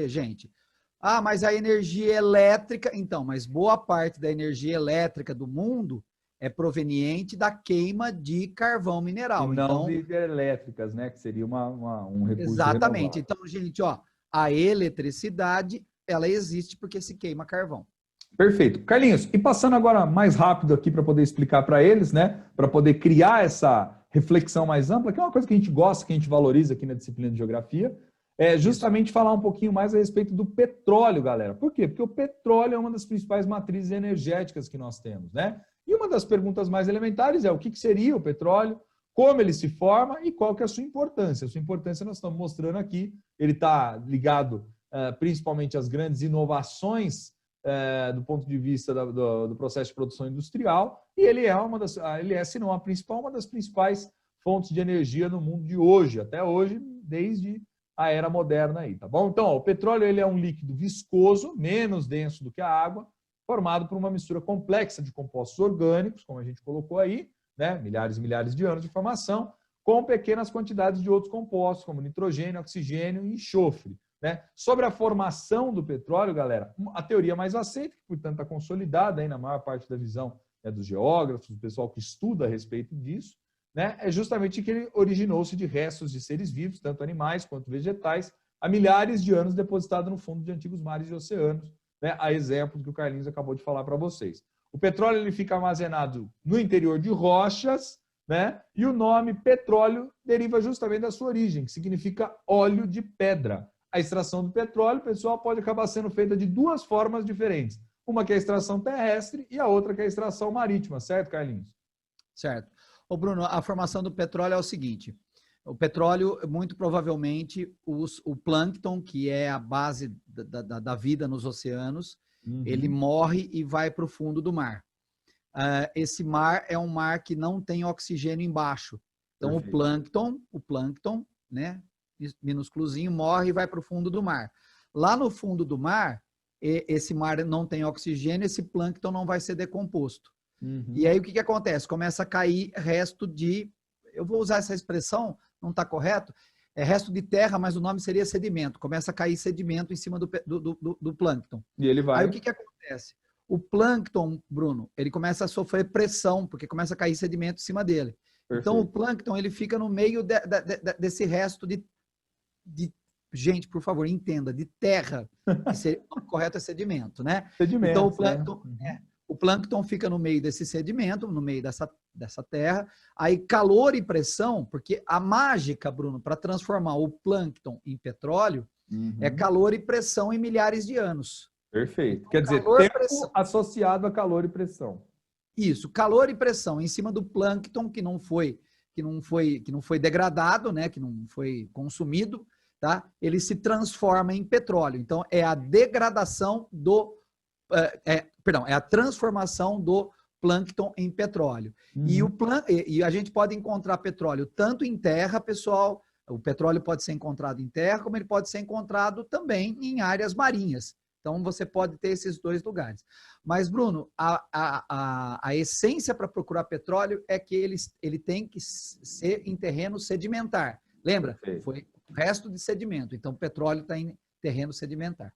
[SPEAKER 2] gente. Ah, mas a energia elétrica... Então, mas boa parte da energia elétrica do mundo é proveniente da queima de carvão mineral.
[SPEAKER 1] E não
[SPEAKER 2] então,
[SPEAKER 1] de hidrelétricas, né? Que seria um recurso
[SPEAKER 2] exatamente.
[SPEAKER 1] renovável.
[SPEAKER 2] Então, gente, ó, a eletricidade, ela existe porque se queima carvão.
[SPEAKER 1] Perfeito. Carlinhos, e passando agora mais rápido aqui para poder explicar para eles, né? Para poder criar essa reflexão mais ampla, que é uma coisa que a gente gosta, que a gente valoriza aqui na disciplina de geografia, é justamente falar um pouquinho mais a respeito do petróleo, galera. Por quê? Porque o petróleo é uma das principais matrizes energéticas que nós temos, né? E uma das perguntas mais elementares é o que seria o petróleo, como ele se forma e qual que é a sua importância. A sua importância nós estamos mostrando aqui. Ele está ligado principalmente às grandes inovações do ponto de vista do processo de produção industrial e ele é, se não a principal, uma das principais fontes de energia no mundo de hoje, até hoje, desde a era moderna aí, tá bom? Então, ó, o petróleo ele é um líquido viscoso, menos denso do que a água, formado por uma mistura complexa de compostos orgânicos, como a gente colocou aí, né? Milhares e milhares de anos de formação, com pequenas quantidades de outros compostos, como nitrogênio, oxigênio e enxofre. Né? Sobre a formação do petróleo, galera, a teoria mais aceita, que portanto está consolidada aí na maior parte da visão, né, dos geógrafos, do pessoal que estuda a respeito disso, né, é justamente que ele originou-se de restos de seres vivos, tanto animais quanto vegetais, há milhares de anos depositado no fundo de antigos mares e oceanos, né, a exemplo do que o Carlinhos acabou de falar para vocês. O petróleo ele fica armazenado no interior de rochas, né, e o nome petróleo deriva justamente da sua origem, que significa óleo de pedra. A extração do petróleo, pessoal, pode acabar sendo feita de duas formas diferentes. Uma que é a extração terrestre e a outra que é a extração marítima, certo, Carlinhos?
[SPEAKER 2] Certo. Ô Bruno, a formação do petróleo é o seguinte, o petróleo, muito provavelmente, o plâncton, que é a base da vida nos oceanos, ele morre e vai para o fundo do mar. Esse mar é um mar que não tem oxigênio embaixo. Então, o plâncton, né, minúsculozinho, morre e vai para o fundo do mar. Lá no fundo do mar, esse mar não tem oxigênio, esse plâncton não vai ser decomposto. E aí o que acontece? Começa a cair resto de, eu vou usar essa expressão, não está correto, é resto de terra, mas o nome seria sedimento. Começa a cair sedimento em cima do plâncton.
[SPEAKER 1] E ele vai...
[SPEAKER 2] Aí o que acontece? O plâncton, Bruno, ele começa a sofrer pressão, porque começa a cair sedimento em cima dele. Perfeito. Então o plâncton ele fica no meio desse resto de gente, por favor, entenda, de terra, que seria, o correto é sedimento, né?
[SPEAKER 1] Sedimento,
[SPEAKER 2] então o plâncton fica no meio desse sedimento, no meio dessa terra. Aí calor e pressão, porque a mágica, Bruno, para transformar o plâncton em petróleo é calor e pressão em milhares de anos.
[SPEAKER 1] Perfeito.
[SPEAKER 2] Então,
[SPEAKER 1] Quer dizer, tempo associado a calor e pressão.
[SPEAKER 2] Isso, calor e pressão em cima do plâncton que não foi degradado, né, que não foi consumido, tá? Ele se transforma em petróleo. Então é a degradação é a transformação do plâncton em petróleo. E a gente pode encontrar petróleo tanto em terra, pessoal. O petróleo pode ser encontrado em terra, como ele pode ser encontrado também em áreas marinhas. Então, você pode ter esses dois lugares. Mas, Bruno, a essência para procurar petróleo é que ele tem que ser em terreno sedimentar. Lembra?
[SPEAKER 1] Perfeito.
[SPEAKER 2] Foi o resto de sedimento. Então, o petróleo está em terreno sedimentar.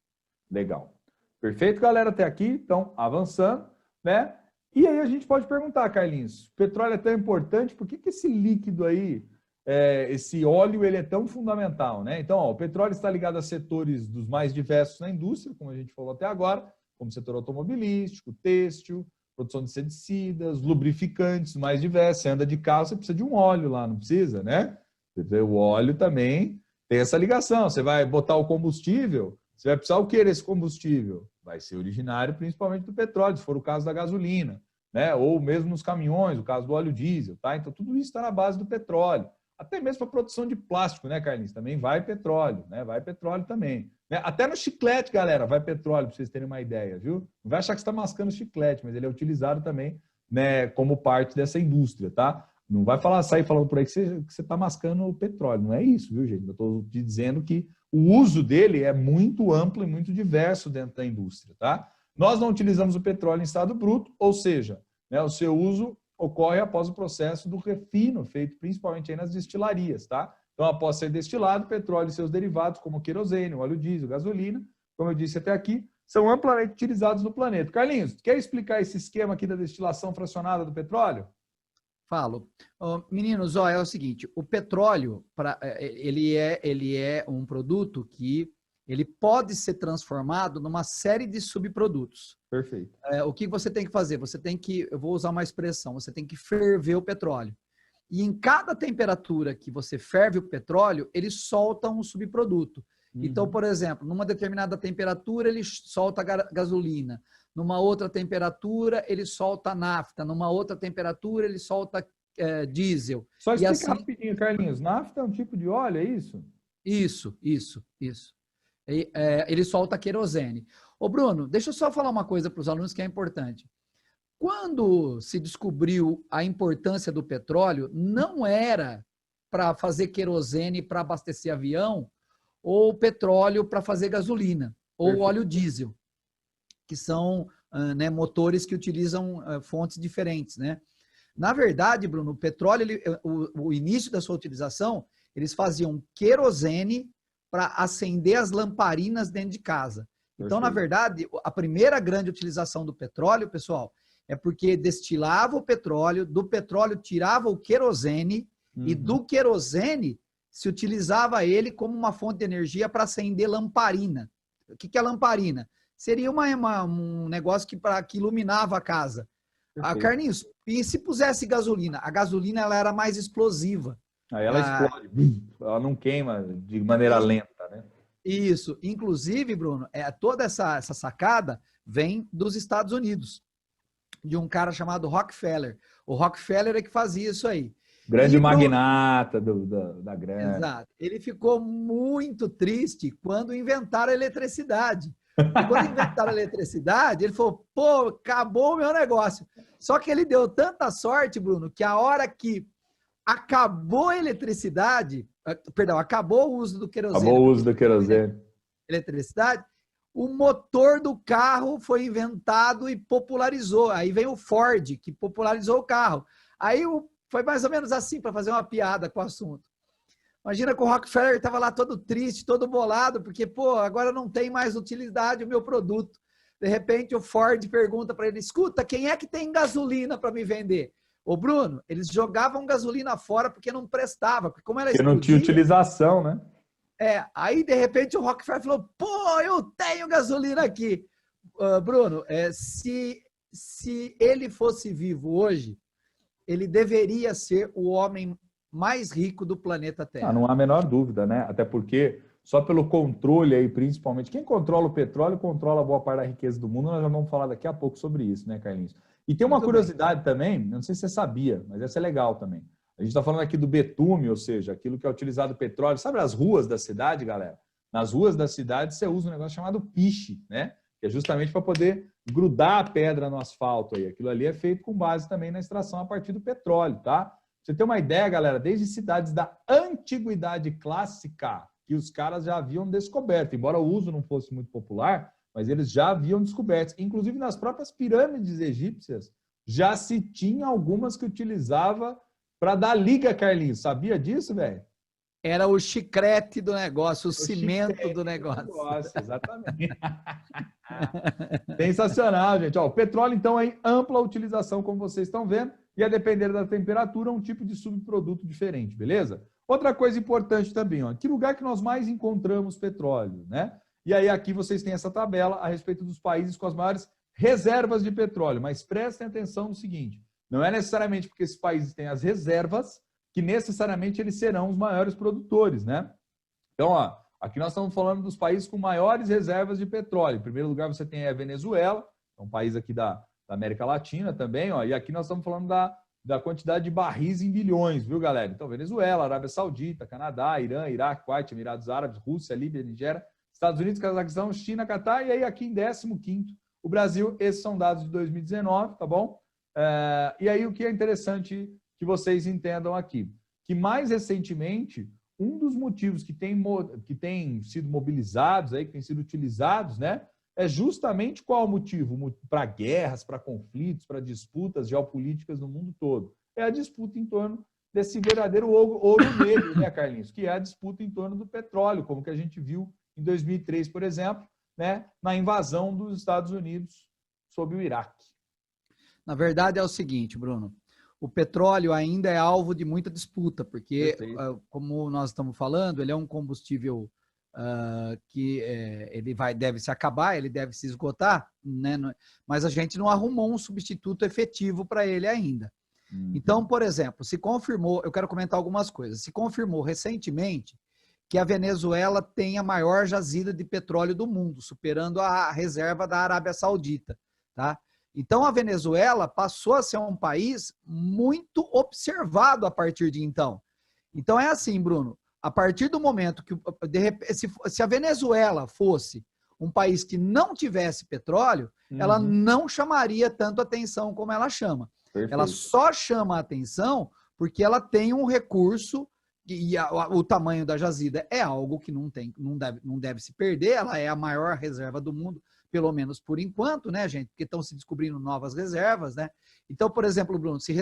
[SPEAKER 1] Legal. Perfeito, galera, até aqui. Então, avançando, né? E aí a gente pode perguntar, Carlinhos, petróleo é tão importante, por que esse líquido aí, esse óleo, ele é tão fundamental, né? Então, o petróleo está ligado a setores dos mais diversos na indústria, como a gente falou até agora, como o setor automobilístico, têxtil, produção de inseticidas, lubrificantes mais diversos. Você anda de carro, você precisa de um óleo lá, não precisa, né? O óleo também tem essa ligação. Você vai botar o combustível, você vai precisar o que desse combustível? Vai ser originário principalmente do petróleo, se for o caso da gasolina, né? Ou mesmo nos caminhões, o caso do óleo diesel, tá? Então tudo isso está na base do petróleo. Até mesmo para a produção de plástico, né, Carlinhos? Também vai petróleo, né? Vai petróleo também. Né? Até no chiclete, galera, vai petróleo, para vocês terem uma ideia, viu? Não vai achar que você está mascando chiclete, mas ele é utilizado também, né, como parte dessa indústria, tá? Não vai sair falando por aí que você está mascando petróleo. Não é isso, viu, gente? Eu estou te dizendo que o uso dele é muito amplo e muito diverso dentro da indústria, tá? Nós não utilizamos o petróleo em estado bruto, ou seja, né, o seu uso ocorre após o processo do refino, feito principalmente aí nas destilarias, tá? Então, após ser destilado, o petróleo e seus derivados, como o querosene, o óleo diesel, gasolina, como eu disse até aqui, são amplamente utilizados no planeta. Carlinhos, quer explicar esse esquema aqui da destilação fracionada do petróleo?
[SPEAKER 2] Falo. Meninos, é o seguinte, o petróleo, ele é um produto que ele pode ser transformado numa série de subprodutos.
[SPEAKER 1] Perfeito.
[SPEAKER 2] O que você tem que fazer? Eu vou usar uma expressão, você tem que ferver o petróleo. E em cada temperatura que você ferve o petróleo, ele solta um subproduto. Então, por exemplo, numa determinada temperatura, ele solta gasolina. Numa outra temperatura, ele solta nafta. Numa outra temperatura, ele solta diesel.
[SPEAKER 1] Só explicar rapidinho, Carlinhos. Nafta é um tipo de óleo, é isso?
[SPEAKER 2] Isso. Ele solta querosene. Ô, Bruno, deixa eu só falar uma coisa para os alunos que é importante. Quando se descobriu a importância do petróleo, não era para fazer querosene para abastecer avião ou petróleo para fazer gasolina ou
[SPEAKER 1] Perfeito.
[SPEAKER 2] óleo diesel, que são motores que utilizam fontes diferentes, né? Na verdade, Bruno, o petróleo, o início da sua utilização, eles faziam querosene para acender as lamparinas dentro de casa. Então, na verdade, a primeira grande utilização do petróleo, pessoal, é porque destilava o petróleo, do petróleo tirava o querosene e do querosene se utilizava ele como uma fonte de energia para acender lamparina. O que é lamparina? Seria um negócio que iluminava a casa. Carlinhos, e se pusesse gasolina? A gasolina ela era mais explosiva.
[SPEAKER 1] Aí ela explode, ela não queima de maneira lenta, né?
[SPEAKER 2] Isso. Inclusive, Bruno, toda essa sacada vem dos Estados Unidos, de um cara chamado Rockefeller. O Rockefeller é que fazia isso aí.
[SPEAKER 1] Grande magnata da grana.
[SPEAKER 2] Exato. Ele ficou muito triste quando inventaram a eletricidade. E quando inventaram a eletricidade, ele falou, pô, acabou o meu negócio. Só que ele deu tanta sorte, Bruno, que a hora que acabou a eletricidade, acabou o uso do querosene.
[SPEAKER 1] Acabou o uso do querosene.
[SPEAKER 2] Eletricidade, o motor do carro foi inventado e popularizou. Aí vem o Ford, que popularizou o carro. Aí foi mais ou menos assim, para fazer uma piada com o assunto. Imagina que o Rockefeller estava lá todo triste, todo bolado, porque, pô, agora não tem mais utilidade o meu produto. De repente, o Ford pergunta para ele, escuta, quem é que tem gasolina para me vender? Ô, Bruno, eles jogavam gasolina fora porque não prestava, porque como ela explodia...
[SPEAKER 1] Porque não tinha utilização, né?
[SPEAKER 2] Aí, de repente, o Rockefeller falou, pô, eu tenho gasolina aqui. Bruno, se ele fosse vivo hoje, ele deveria ser o homem mais rico do planeta Terra.
[SPEAKER 1] Não há a menor dúvida, né? Até porque só pelo controle aí, principalmente, quem controla o petróleo controla boa parte da riqueza do mundo. Nós já vamos falar daqui a pouco sobre isso, né, Carlinhos? E tem uma
[SPEAKER 2] Muito
[SPEAKER 1] curiosidade também, não sei se você sabia, mas essa é legal também. A gente está falando aqui do betume, ou seja, aquilo que é utilizado petróleo. Sabe as ruas da cidade, galera? Nas ruas da cidade você usa um negócio chamado piche, né? Que é justamente para poder grudar a pedra no asfalto aí. Aquilo ali é feito com base também na extração a partir do petróleo, tá? Pra você ter uma ideia, galera, desde cidades da antiguidade clássica, que os caras já haviam descoberto, embora o uso não fosse muito popular, mas eles já haviam descoberto. Inclusive nas próprias pirâmides egípcias, já se tinha algumas que utilizava para dar liga, Carlinhos. Sabia disso, velho?
[SPEAKER 2] Era o chiclete do negócio, o cimento do negócio.
[SPEAKER 1] Exatamente. Sensacional, gente. Ó, o petróleo, então, é em ampla utilização, como vocês estão vendo, e a depender da temperatura, um tipo de subproduto diferente, beleza? Outra coisa importante também, ó, que lugar que nós mais encontramos petróleo, né? E aí aqui vocês têm essa tabela a respeito dos países com as maiores reservas de petróleo, mas prestem atenção no seguinte, não é necessariamente porque esses países têm as reservas que necessariamente eles serão os maiores produtores, né? Então, ó, aqui nós estamos falando dos países com maiores reservas de petróleo. Em primeiro lugar, você tem a Venezuela, é um país aqui da América Latina também, ó, e aqui nós estamos falando da quantidade de barris em bilhões, viu, galera? Então, Venezuela, Arábia Saudita, Canadá, Irã, Iraque, Kuwait, Emirados Árabes, Rússia, Líbia, Nigéria, Estados Unidos, Cazaquistão, China, Catar, e aí aqui em 15º, o Brasil. Esses são dados de 2019, tá bom? E aí o que é interessante que vocês entendam aqui, que mais recentemente, um dos motivos que tem sido mobilizados, aí, que tem sido utilizados, né, é justamente qual o motivo? Para guerras, para conflitos, para disputas geopolíticas no mundo todo. É a disputa em torno desse verdadeiro ouro negro, né, Carlinhos? Que é a disputa em torno do petróleo, como que a gente viu em 2003, por exemplo, né, na invasão dos Estados Unidos sobre o Iraque.
[SPEAKER 2] Na verdade é o seguinte, Bruno, o petróleo ainda é alvo de muita disputa, porque, como nós estamos falando, ele é um combustível que ele deve se acabar, ele deve se esgotar, né? Mas a gente não arrumou um substituto efetivo para ele ainda. Então, por exemplo, se confirmou, eu quero comentar algumas coisas, se confirmou recentemente que a Venezuela tem a maior jazida de petróleo do mundo, superando a reserva da Arábia Saudita, tá? Então, a Venezuela passou a ser um país muito observado a partir de então. Então, é assim, Bruno, a partir do momento que, de repente, se a Venezuela fosse um país que não tivesse petróleo, ela não chamaria tanto atenção como ela chama. Perfeito. Ela só chama a atenção porque ela tem um recurso e o tamanho da jazida é algo que não deve se perder, ela é a maior reserva do mundo, pelo menos por enquanto, né, gente? Porque estão se descobrindo novas reservas, né? Então, por exemplo, Bruno, se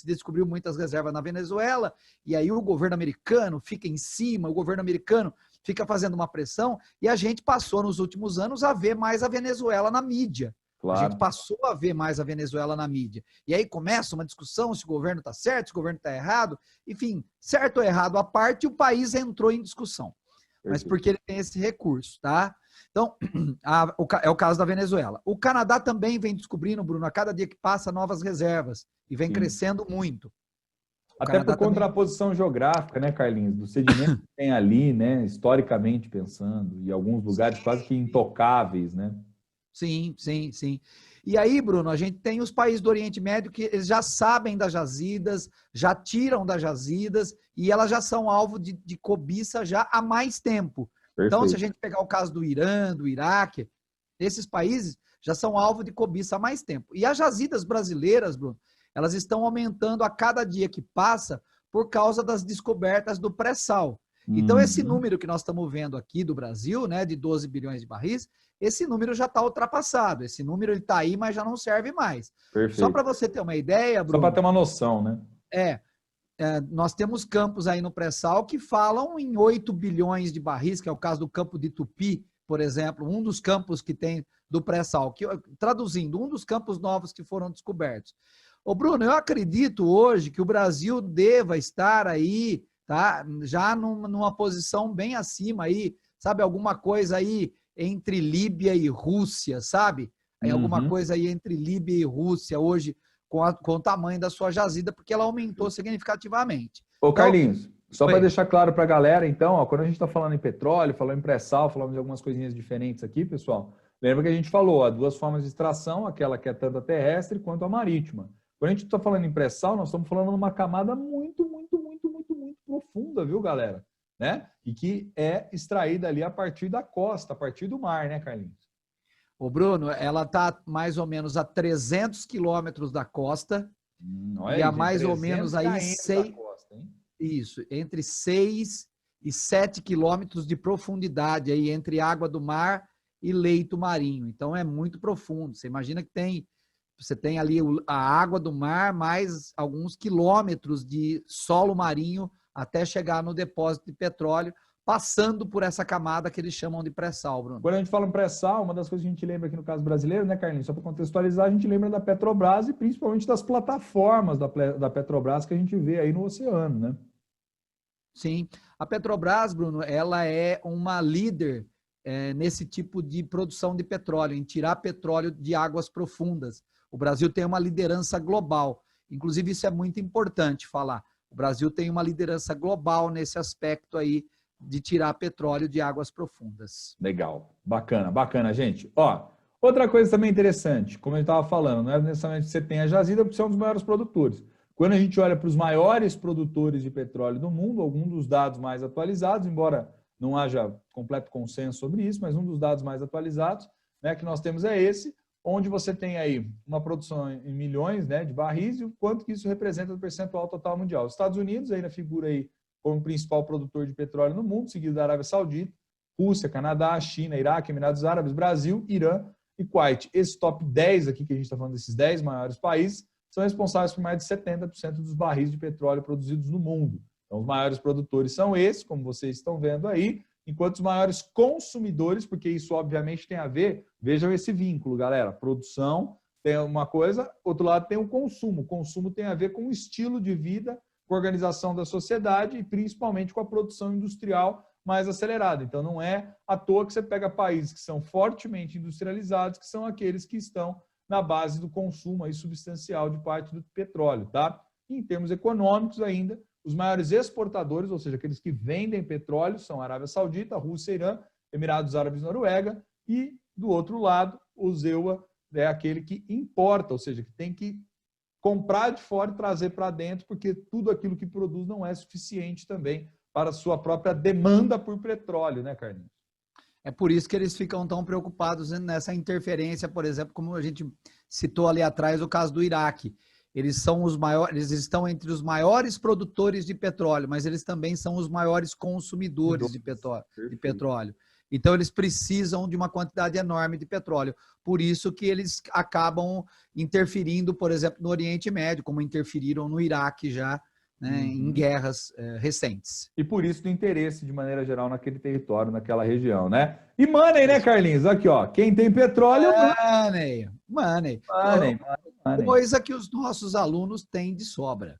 [SPEAKER 2] descobriu muitas reservas na Venezuela, e aí o governo americano fica em cima, o governo americano fica fazendo uma pressão, e a gente passou nos últimos anos a ver mais a Venezuela na mídia. Claro. A gente passou a ver mais a Venezuela na mídia. E aí começa uma discussão se o governo está certo, se o governo está errado. Enfim, certo ou errado à parte, o país entrou em discussão. Mas porque ele tem esse recurso, tá? Então, é o caso da Venezuela. O Canadá também vem descobrindo, Bruno, a cada dia que passa, novas reservas. E vem crescendo muito.
[SPEAKER 1] Até por contraposição geográfica, né, Carlinhos? Do sedimento que tem ali, né, historicamente pensando, e alguns lugares quase que intocáveis, né?
[SPEAKER 2] Sim, sim, sim. E aí, Bruno, a gente tem os países do Oriente Médio que eles já sabem das jazidas, já tiram das jazidas e elas já são alvo de cobiça já há mais tempo. Perfeito. Então, se a gente pegar o caso do Irã, do Iraque, esses países já são alvo de cobiça há mais tempo. E as jazidas brasileiras, Bruno, elas estão aumentando a cada dia que passa por causa das descobertas do pré-sal. Então, esse número que nós estamos vendo aqui do Brasil, né, de 12 bilhões de barris, esse número já está ultrapassado. Esse número está aí, mas já não serve mais. Perfeito. Só para você ter uma ideia, Bruno.
[SPEAKER 1] Só para ter uma noção, né?
[SPEAKER 2] Nós temos campos aí no pré-sal que falam em 8 bilhões de barris, que é o caso do campo de Tupi, por exemplo, um dos campos que tem do pré-sal. Traduzindo, um dos campos novos que foram descobertos. Ô, Bruno, eu acredito hoje que o Brasil deva estar aí, tá? Já numa posição bem acima aí, sabe? Alguma coisa aí entre Líbia e Rússia, sabe? Alguma coisa aí entre Líbia e Rússia hoje, com o tamanho da sua jazida, porque ela aumentou significativamente.
[SPEAKER 1] Ô, Carlinhos, só para deixar claro para a galera, então, ó, quando a gente está falando em petróleo, falando em pré-sal, falando de algumas coisinhas diferentes aqui, pessoal, lembra que a gente falou, há duas formas de extração, aquela que é tanto a terrestre quanto a marítima. Quando a gente está falando em pré-sal, nós estamos falando de uma camada muito profunda, viu, galera? Né? E que é extraída ali a partir da costa, a partir do mar, né, Carlinhos?
[SPEAKER 2] Ô, Bruno, ela está mais ou menos a 300 quilômetros da costa e a mais ou menos aí entre 6 e 7 quilômetros de profundidade aí entre água do mar e leito marinho. Então é muito profundo. Você imagina que você tem ali a água do mar mais alguns quilômetros de solo marinho até chegar no depósito de petróleo, passando por essa camada que eles chamam de pré-sal, Bruno.
[SPEAKER 1] Quando a gente fala em pré-sal, uma das coisas que a gente lembra aqui no caso brasileiro, né, Carlinhos? Só para contextualizar, a gente lembra da Petrobras e principalmente das plataformas da Petrobras que a gente vê aí no oceano, né?
[SPEAKER 2] Sim. A Petrobras, Bruno, ela é uma líder nesse tipo de produção de petróleo, em tirar petróleo de águas profundas. O Brasil tem uma liderança global. Inclusive, isso é muito importante falar. O Brasil tem uma liderança global nesse aspecto aí de tirar petróleo de águas profundas.
[SPEAKER 1] Legal. Bacana, gente. Ó, outra coisa também interessante, como eu estava falando, não é necessariamente que você tenha a jazida, porque você é um dos maiores produtores. Quando a gente olha para os maiores produtores de petróleo do mundo, alguns dos dados mais atualizados, embora não haja completo consenso sobre isso, mas um dos dados mais atualizados, né, que nós temos é esse, onde você tem aí uma produção em milhões, né, de barris e o quanto que isso representa do percentual total mundial. Os Estados Unidos ainda figura aí como principal produtor de petróleo no mundo, seguido da Arábia Saudita, Rússia, Canadá, China, Iraque, Emirados Árabes, Brasil, Irã e Kuwait. Esse top 10 aqui que a gente está falando desses 10 maiores países são responsáveis por mais de 70% dos barris de petróleo produzidos no mundo. Então, os maiores produtores são esses, como vocês estão vendo aí, enquanto os maiores consumidores, porque isso obviamente tem a ver, vejam esse vínculo, galera, produção tem uma coisa, outro lado tem o consumo. O consumo tem a ver com o estilo de vida, com a organização da sociedade e principalmente com a produção industrial mais acelerada. Então, não é à toa que você pega países que são fortemente industrializados, que são aqueles que estão na base do consumo aí substancial de parte do petróleo, tá? E em termos econômicos ainda, os maiores exportadores, ou seja, aqueles que vendem petróleo, são a Arábia Saudita, a Rússia, Irã, Emirados Árabes e Noruega, e do outro lado, o ZEUA é aquele que importa, ou seja, que tem que comprar de fora e trazer para dentro, porque tudo aquilo que produz não é suficiente também para a sua própria demanda por petróleo, né, Carlinhos?
[SPEAKER 2] É por isso que eles ficam tão preocupados nessa interferência, por exemplo, como a gente citou ali atrás, o caso do Iraque. Eles são os maiores, eles estão entre os maiores produtores de petróleo, mas eles também são os maiores consumidores de petróleo. Então, eles precisam de uma quantidade enorme de petróleo. Por isso que eles acabam interferindo, por exemplo, no Oriente Médio, como interferiram no Iraque já, né, em guerras recentes.
[SPEAKER 1] E por isso do interesse, de maneira geral, naquele território, naquela região, né? E money, né, Carlinhos? Aqui, ó, quem tem petróleo...
[SPEAKER 2] Money. Coisa que os nossos alunos têm de sobra.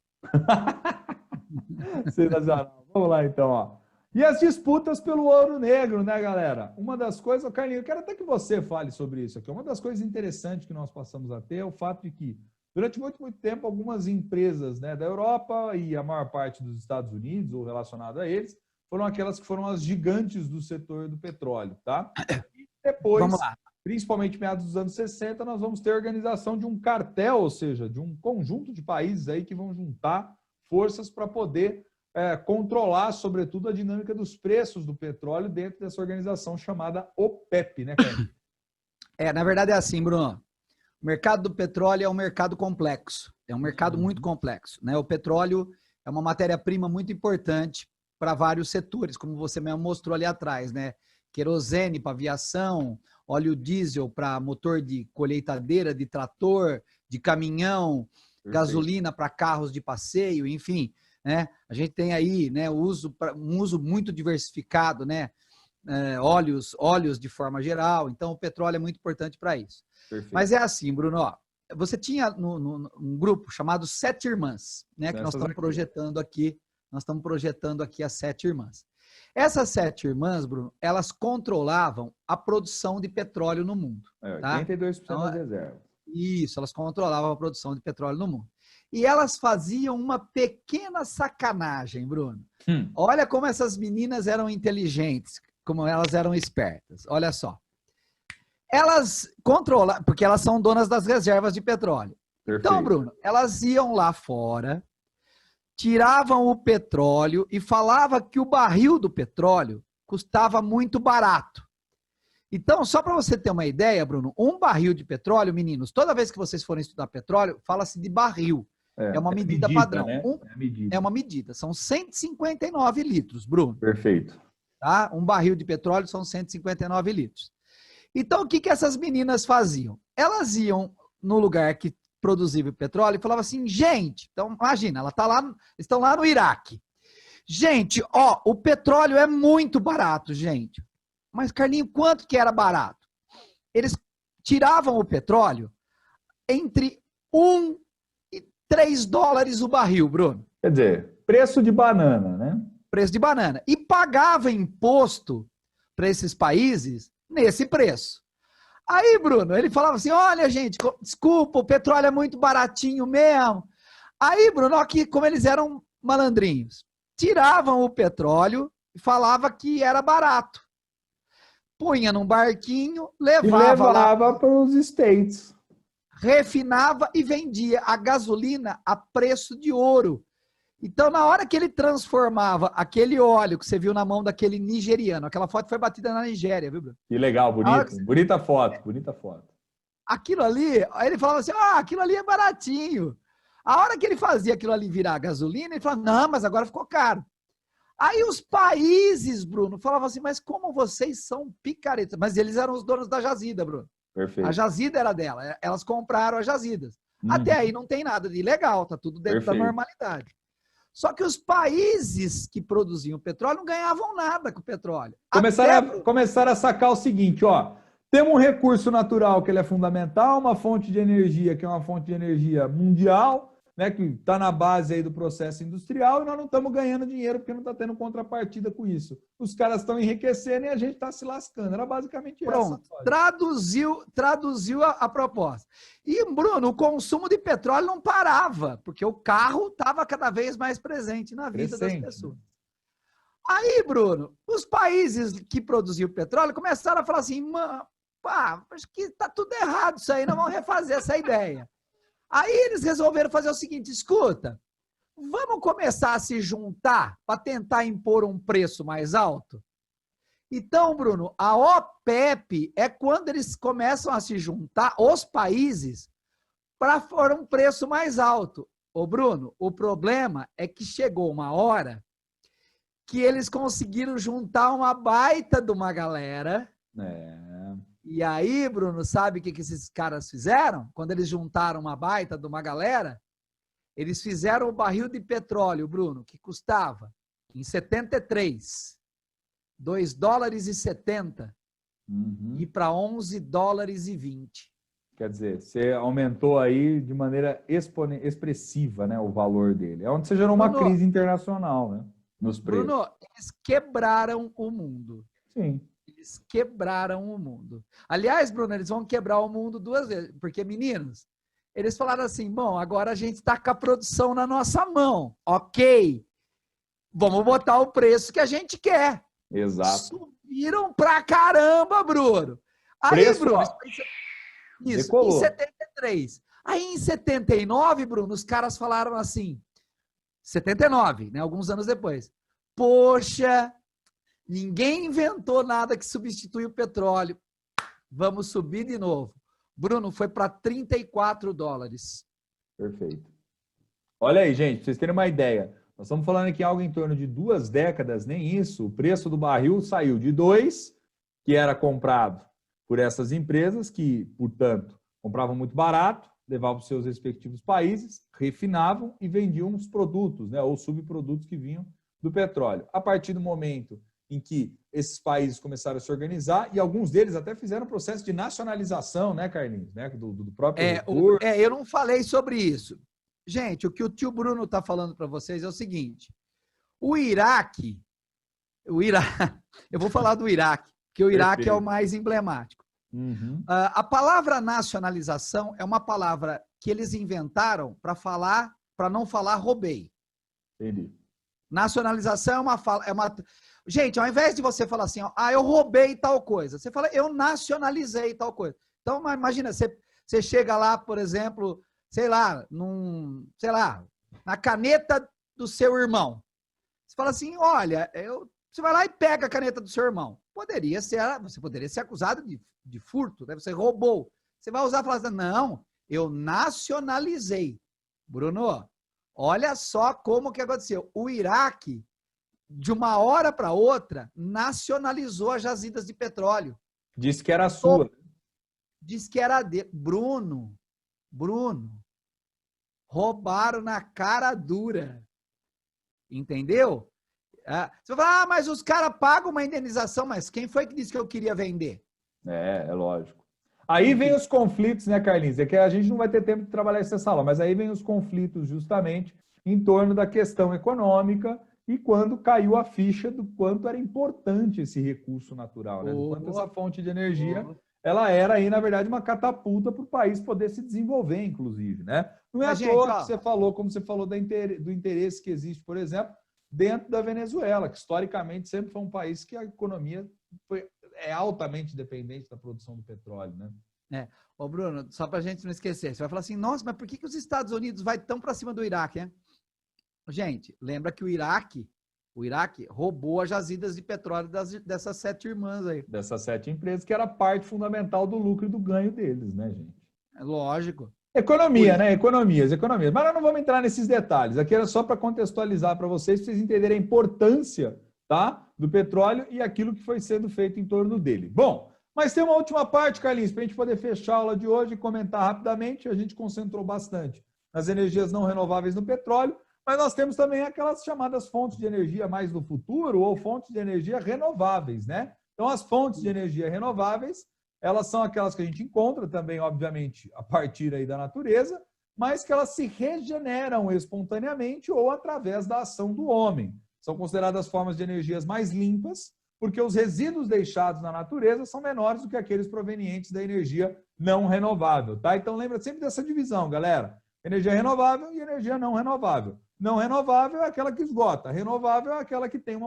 [SPEAKER 1] Sensacional. Vamos lá, então, ó. E as disputas pelo ouro negro, né, galera? Uma das coisas, Carlinhos, eu quero até que você fale sobre isso aqui. Uma das coisas interessantes que nós passamos a ter é o fato de que, durante muito tempo, algumas empresas, né, da Europa e a maior parte dos Estados Unidos, ou relacionado a eles, foram aquelas que foram as gigantes do setor do petróleo, tá? E depois, principalmente meados dos anos 60, nós vamos ter a organização de um cartel, ou seja, de um conjunto de países aí que vão juntar forças para poder controlar, sobretudo, a dinâmica dos preços do petróleo dentro dessa organização chamada OPEP, né, Carlinhos?
[SPEAKER 2] Na verdade é assim, Bruno. O mercado do petróleo é um mercado complexo, é um mercado muito complexo, né? O petróleo é uma matéria-prima muito importante para vários setores, como você mesmo mostrou ali atrás, né? Querosene para aviação, óleo diesel para motor de colheitadeira, de trator, de caminhão, gasolina para carros de passeio, enfim, né? A gente tem aí, né, um uso muito diversificado, né? Óleos de forma geral, então o petróleo é muito importante para isso. Perfeito. Mas é assim, Bruno, ó, você tinha um grupo chamado Sete Irmãs, né, que nós estamos projetando aqui, as Sete Irmãs. Essas Sete Irmãs, Bruno, elas controlavam a produção de petróleo no mundo.
[SPEAKER 1] Tá? 82% das reservas.
[SPEAKER 2] Isso, elas controlavam a produção de petróleo no mundo. E elas faziam uma pequena sacanagem, Bruno. Olha como essas meninas eram inteligentes, como elas eram espertas. Olha só. Elas controlam, porque elas são donas das reservas de petróleo. Perfeito. Então, Bruno, elas iam lá fora, tiravam o petróleo e falavam que o barril do petróleo custava muito barato. Então, só para você ter uma ideia, Bruno, um barril de petróleo, meninos, toda vez que vocês forem estudar petróleo, fala-se de barril. É uma medida padrão.
[SPEAKER 1] Né?
[SPEAKER 2] É uma medida. São 159 litros, Bruno.
[SPEAKER 1] Perfeito.
[SPEAKER 2] Tá? Um barril de petróleo são 159 litros. Então, o que essas meninas faziam? Elas iam no lugar que produzia o petróleo e falavam assim, gente, então imagina, estão lá no Iraque. Gente, ó, o petróleo é muito barato, gente. Mas, Carlinhos, quanto que era barato? Eles tiravam o petróleo entre 1 e 3 dólares o barril, Bruno.
[SPEAKER 1] Quer dizer, preço de banana, né?
[SPEAKER 2] Preço de banana. E pagava imposto para esses países nesse preço. Aí, Bruno, ele falava assim, olha, gente, desculpa, o petróleo é muito baratinho mesmo. Aí, Bruno, aqui como eles eram malandrinhos, tiravam o petróleo e falava que era barato. Punha num barquinho, levava
[SPEAKER 1] para os States.
[SPEAKER 2] Refinava e vendia a gasolina a preço de ouro. Então, na hora que ele transformava aquele óleo que você viu na mão daquele nigeriano, aquela foto foi batida na Nigéria, viu, Bruno?
[SPEAKER 1] Que legal, bonito. Bonita foto, bonita foto.
[SPEAKER 2] Aquilo ali, aí ele falava assim, aquilo ali é baratinho. A hora que ele fazia aquilo ali virar gasolina, ele falava, não, mas agora ficou caro. Aí os países, Bruno, falavam assim, mas como vocês são picaretas? Mas eles eram os donos da jazida, Bruno.
[SPEAKER 1] Perfeito.
[SPEAKER 2] A jazida era dela, elas compraram as jazidas. Até aí não tem nada de ilegal, tá tudo dentro da normalidade. Só que os países que produziam petróleo não ganhavam nada com o petróleo.
[SPEAKER 1] Começaram a sacar o seguinte, ó, temos um recurso natural que ele é fundamental, uma fonte de energia que é uma fonte de energia mundial, né, que está na base aí do processo industrial, e nós não estamos ganhando dinheiro porque não está tendo contrapartida com isso. Os caras estão enriquecendo e a gente está se lascando. Era basicamente
[SPEAKER 2] Pronto, traduziu a proposta. E, Bruno, o consumo de petróleo não parava, porque o carro estava cada vez mais presente na vida das pessoas. Aí, Bruno, os países que produziam petróleo começaram a falar assim, acho que está tudo errado isso aí, nós vamos refazer essa ideia. Aí eles resolveram fazer o seguinte, escuta, vamos começar a se juntar para tentar impor um preço mais alto? Então, Bruno, a OPEP é quando eles começam a se juntar, os países, para pôr um preço mais alto. Ô, Bruno, o problema é que chegou uma hora que eles conseguiram juntar uma baita de uma galera. E aí, Bruno, sabe o que esses caras fizeram? Quando eles juntaram uma baita de uma galera, eles fizeram o barril de petróleo, Bruno, que custava, em 73, 2 dólares e 70, e para 11 dólares e 20.
[SPEAKER 1] Quer dizer, você aumentou aí de maneira expressiva, né, o valor dele. É onde você gerou uma crise internacional, né, nos preços.
[SPEAKER 2] Bruno, eles quebraram o mundo.
[SPEAKER 1] Sim.
[SPEAKER 2] Eles quebraram o mundo. Aliás, Bruno, eles vão quebrar o mundo 2 vezes. Porque, meninos, eles falaram assim, bom, agora a gente está com a produção na nossa mão. Ok. Vamos botar o preço que a gente quer.
[SPEAKER 1] Exato.
[SPEAKER 2] Subiram pra caramba, Bruno. Aí, preço, Bruno, isso, decolou. Em 73. Aí, em 79, Bruno, os caras falaram assim, 79, né, alguns anos depois. Poxa, ninguém inventou nada que substitui o petróleo. Vamos subir de novo. Bruno, foi para 34 dólares.
[SPEAKER 1] Perfeito. Olha aí, gente, pra vocês terem uma ideia. Nós estamos falando aqui algo em torno de 2 décadas, nem isso. O preço do barril saiu de 2, que era comprado por essas empresas, que, portanto, compravam muito barato, levavam para os seus respectivos países, refinavam e vendiam os produtos, né, ou subprodutos que vinham do petróleo. A partir do momento em que esses países começaram a se organizar, e alguns deles até fizeram processo de nacionalização, né, Carlinhos? Né, do próprio recurso.
[SPEAKER 2] Eu não falei sobre isso. Gente, o que o tio Bruno está falando para vocês é o seguinte, o Iraque, eu vou falar do Iraque, porque o Iraque é o mais emblemático. A palavra nacionalização é uma palavra que eles inventaram para não falar roubei.
[SPEAKER 1] Entendi.
[SPEAKER 2] Nacionalização é uma... Gente, ao invés de você falar assim, eu roubei tal coisa, você fala, eu nacionalizei tal coisa. Então, imagina, você chega lá, por exemplo, sei lá, na caneta do seu irmão. Você fala assim, olha, você vai lá e pega a caneta do seu irmão. Você poderia ser acusado de furto, né? Você roubou. Você vai usar e falar assim, não, eu nacionalizei. Bruno, olha só como que aconteceu. O Iraque, de uma hora para outra, nacionalizou as jazidas de petróleo.
[SPEAKER 1] Disse que era sua.
[SPEAKER 2] Disse que era de Bruno, roubaram na cara dura. Entendeu? Você vai falar, mas os caras pagam uma indenização, mas quem foi que disse que eu queria vender?
[SPEAKER 1] É lógico. Aí vem os conflitos, né, Carlinhos? É que a gente não vai ter tempo de trabalhar essa sala, mas aí vem os conflitos justamente em torno da questão econômica e quando caiu a ficha do quanto era importante esse recurso natural, né? Do quanto essa fonte de energia, ela era aí, na verdade, uma catapulta para o país poder se desenvolver, inclusive, né? Não é à toa que você falou, como você falou do interesse que existe, por exemplo, dentro da Venezuela, que historicamente sempre foi um país que a economia é altamente dependente da produção do petróleo, né?
[SPEAKER 2] Ô Bruno, só para a gente não esquecer, você vai falar assim, nossa, mas por que os Estados Unidos vai tão para cima do Iraque, né? Gente, lembra que o Iraque roubou as jazidas de petróleo dessas 7 irmãs aí.
[SPEAKER 1] Dessas 7 empresas, que era parte fundamental do lucro e do ganho deles, né, gente?
[SPEAKER 2] É lógico.
[SPEAKER 1] Economia, né? Economias. Mas nós não vamos entrar nesses detalhes. Aqui era só para contextualizar para vocês entenderem a importância, tá, do petróleo e aquilo que foi sendo feito em torno dele. Bom, mas tem uma última parte, Carlinhos, para a gente poder fechar a aula de hoje e comentar rapidamente. A gente concentrou bastante nas energias não renováveis no petróleo, mas nós temos também aquelas chamadas fontes de energia mais do futuro ou fontes de energia renováveis, né? Então, as fontes de energia renováveis, elas são aquelas que a gente encontra também, obviamente, a partir aí da natureza, mas que elas se regeneram espontaneamente ou através da ação do homem. São consideradas formas de energias mais limpas, porque os resíduos deixados na natureza são menores do que aqueles provenientes da energia não renovável, tá? Então, lembra sempre dessa divisão, galera. Energia renovável e energia não renovável. Não renovável é aquela que esgota. Renovável é aquela que tem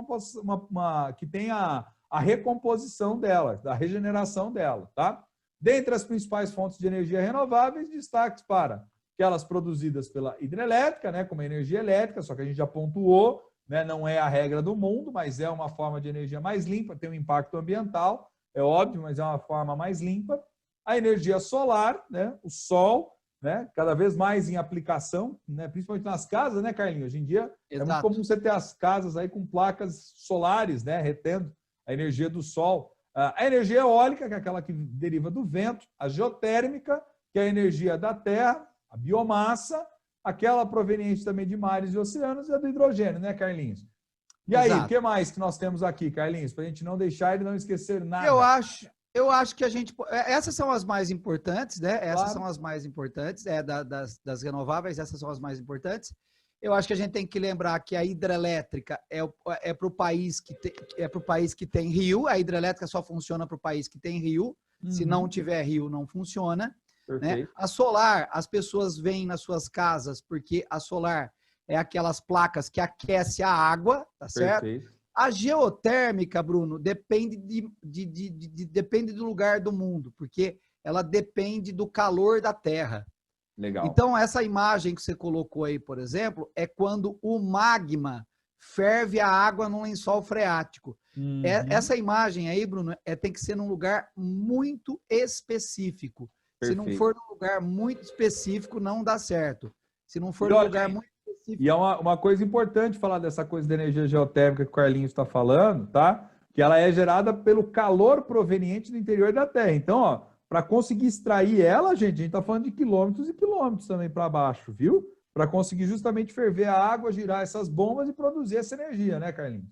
[SPEAKER 1] a recomposição dela, a regeneração dela, tá? Dentre as principais fontes de energia renováveis, destaques para aquelas produzidas pela hidrelétrica, né, como a energia elétrica, só que a gente já pontuou, né, não é a regra do mundo, mas é uma forma de energia mais limpa, tem um impacto ambiental, é óbvio, mas é uma forma mais limpa. A energia solar, né, o sol, né, cada vez mais em aplicação, né, principalmente nas casas, né, Carlinhos? Hoje em dia é muito comum você ter as casas aí com placas solares, né, retendo a energia do sol. A energia eólica, que é aquela que deriva do vento, a geotérmica, que é a energia da terra, a biomassa, aquela proveniente também de mares e oceanos, e a do hidrogênio, né, Carlinhos? E aí, o que mais que nós temos aqui, Carlinhos, para a gente não deixar e não esquecer nada?
[SPEAKER 2] Eu acho que a gente... Essas são as mais importantes, né? Essas
[SPEAKER 1] Claro.
[SPEAKER 2] são as mais importantes, das renováveis, essas são as mais importantes. Eu acho que a gente tem que lembrar que a hidrelétrica é para o país que tem rio, a hidrelétrica só funciona para o país que tem rio, se não tiver rio não funciona. Né? A solar, as pessoas veem nas suas casas, porque a solar é aquelas placas que aquecem a água, tá certo?
[SPEAKER 1] Perfeito.
[SPEAKER 2] A geotérmica, Bruno, depende depende do lugar do mundo, porque ela depende do calor da terra.
[SPEAKER 1] Legal.
[SPEAKER 2] Então, essa imagem que você colocou aí, por exemplo, é quando o magma ferve a água num lençol freático. Essa imagem aí, Bruno, tem que ser num lugar muito específico.
[SPEAKER 1] Perfeito.
[SPEAKER 2] Se não for num lugar muito específico, não dá certo. Se não for num lugar muito específico...
[SPEAKER 1] E é uma coisa importante falar dessa coisa da energia geotérmica que o Carlinhos está falando, tá? Que ela é gerada pelo calor proveniente do interior da Terra. Então, ó, para conseguir extrair ela, gente, a gente está falando de quilômetros e quilômetros também para baixo, viu? Para conseguir justamente ferver a água, girar essas bombas e produzir essa energia, né, Carlinhos?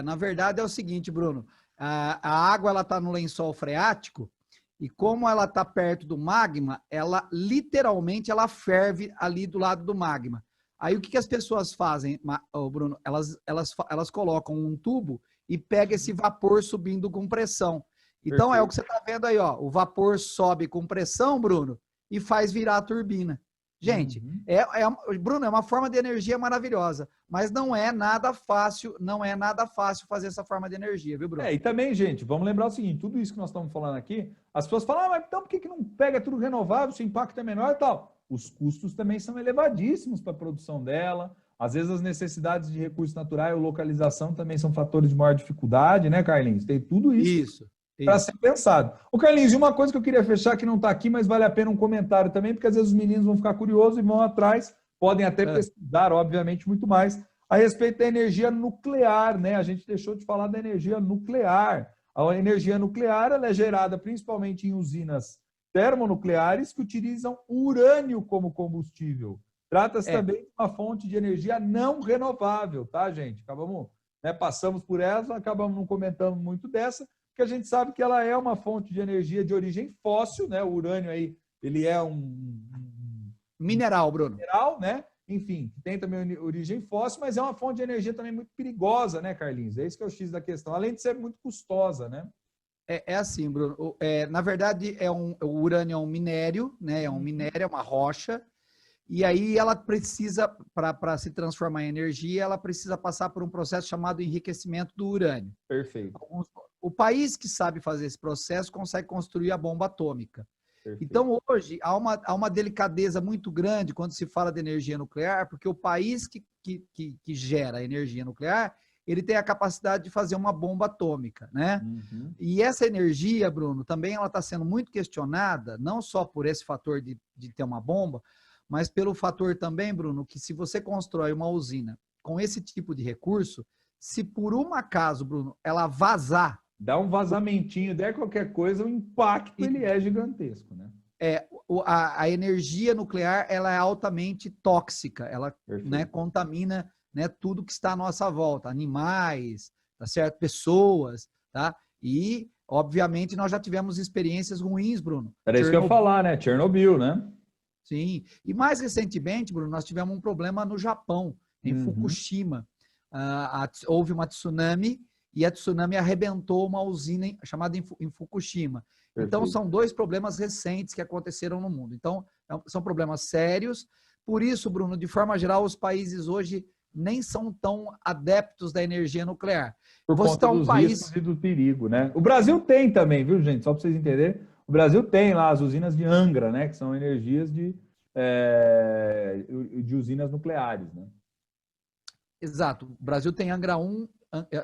[SPEAKER 2] Na verdade é o seguinte, Bruno, a água ela está no lençol freático e como ela está perto do magma, ela literalmente ela ferve ali do lado do magma. Aí o que as pessoas fazem, Bruno? Elas colocam um tubo e pega esse vapor subindo com pressão. Então,
[SPEAKER 1] Perfeito.
[SPEAKER 2] é o que você está vendo aí, ó. O vapor sobe com pressão, Bruno, e faz virar a turbina. Gente, Bruno, é uma forma de energia maravilhosa, mas não é nada fácil fazer essa forma de energia, viu, Bruno?
[SPEAKER 1] E também, gente, vamos lembrar o seguinte, tudo isso que nós estamos falando aqui, as pessoas falam, mas então por que não pega tudo renovável, se o impacto é menor e tal? Os custos também são elevadíssimos para a produção dela, às vezes as necessidades de recursos naturais ou localização também são fatores de maior dificuldade, né, Carlinhos? Tem tudo isso. Para ser pensado. O Carlinhos, e uma coisa que eu queria fechar, que não está aqui, mas vale a pena um comentário também, porque às vezes os meninos vão ficar curiosos e vão atrás, podem até pesquisar, obviamente, muito mais, a respeito da energia nuclear, né? A gente deixou de falar da energia nuclear. A energia nuclear ela é gerada principalmente em usinas termonucleares que utilizam urânio como combustível. Trata-se também de uma fonte de energia não renovável, tá, gente? Passamos por ela, acabamos não comentando muito dessa, porque a gente sabe que ela é uma fonte de energia de origem fóssil, né? O urânio aí, ele é um
[SPEAKER 2] mineral, Bruno.
[SPEAKER 1] Mineral, né? Enfim, tem também origem fóssil, mas é uma fonte de energia também muito perigosa, né, Carlinhos? É isso que é o X da questão, além de ser muito custosa, né?
[SPEAKER 2] É assim, Bruno. Na verdade, o urânio é um minério, né? É um minério, é uma rocha. E aí ela precisa, para se transformar em energia, ela precisa passar por um processo chamado enriquecimento do urânio.
[SPEAKER 1] Perfeito.
[SPEAKER 2] O país que sabe fazer esse processo consegue construir a bomba atômica.
[SPEAKER 1] Perfeito.
[SPEAKER 2] Então, hoje, há uma delicadeza muito grande quando se fala de energia nuclear, porque o país que gera a energia nuclear, ele tem a capacidade de fazer uma bomba atômica, né?
[SPEAKER 1] Uhum.
[SPEAKER 2] E essa energia, Bruno, também ela está sendo muito questionada, não só por esse fator de ter uma bomba, mas pelo fator também, Bruno, que se você constrói uma usina com esse tipo de recurso, se por um acaso, Bruno, ela vazar...
[SPEAKER 1] Dá um vazamentinho, der qualquer coisa, o impacto ele é gigantesco, né?
[SPEAKER 2] A energia nuclear ela é altamente tóxica, ela, né, contamina, né, tudo que está à nossa volta, animais, tá certo? Pessoas, tá? E, obviamente, nós já tivemos experiências ruins, Bruno.
[SPEAKER 1] Era isso que eu ia falar, né? Chernobyl, né?
[SPEAKER 2] Sim. E mais recentemente, Bruno, nós tivemos um problema no Japão, em Fukushima. Houve uma tsunami e a tsunami arrebentou uma usina chamada em Fukushima.
[SPEAKER 1] Perfeito.
[SPEAKER 2] Então, são dois problemas recentes que aconteceram no mundo. Então, são problemas sérios. Por isso, Bruno, de forma geral, os países hoje nem são tão adeptos da energia nuclear.
[SPEAKER 1] Por conta dos riscos e do perigo, né? O Brasil tem também, viu, gente? Só para vocês entenderem. O Brasil tem lá as usinas de Angra, né? Que são energias de usinas nucleares, né?
[SPEAKER 2] Exato. O Brasil tem Angra 1,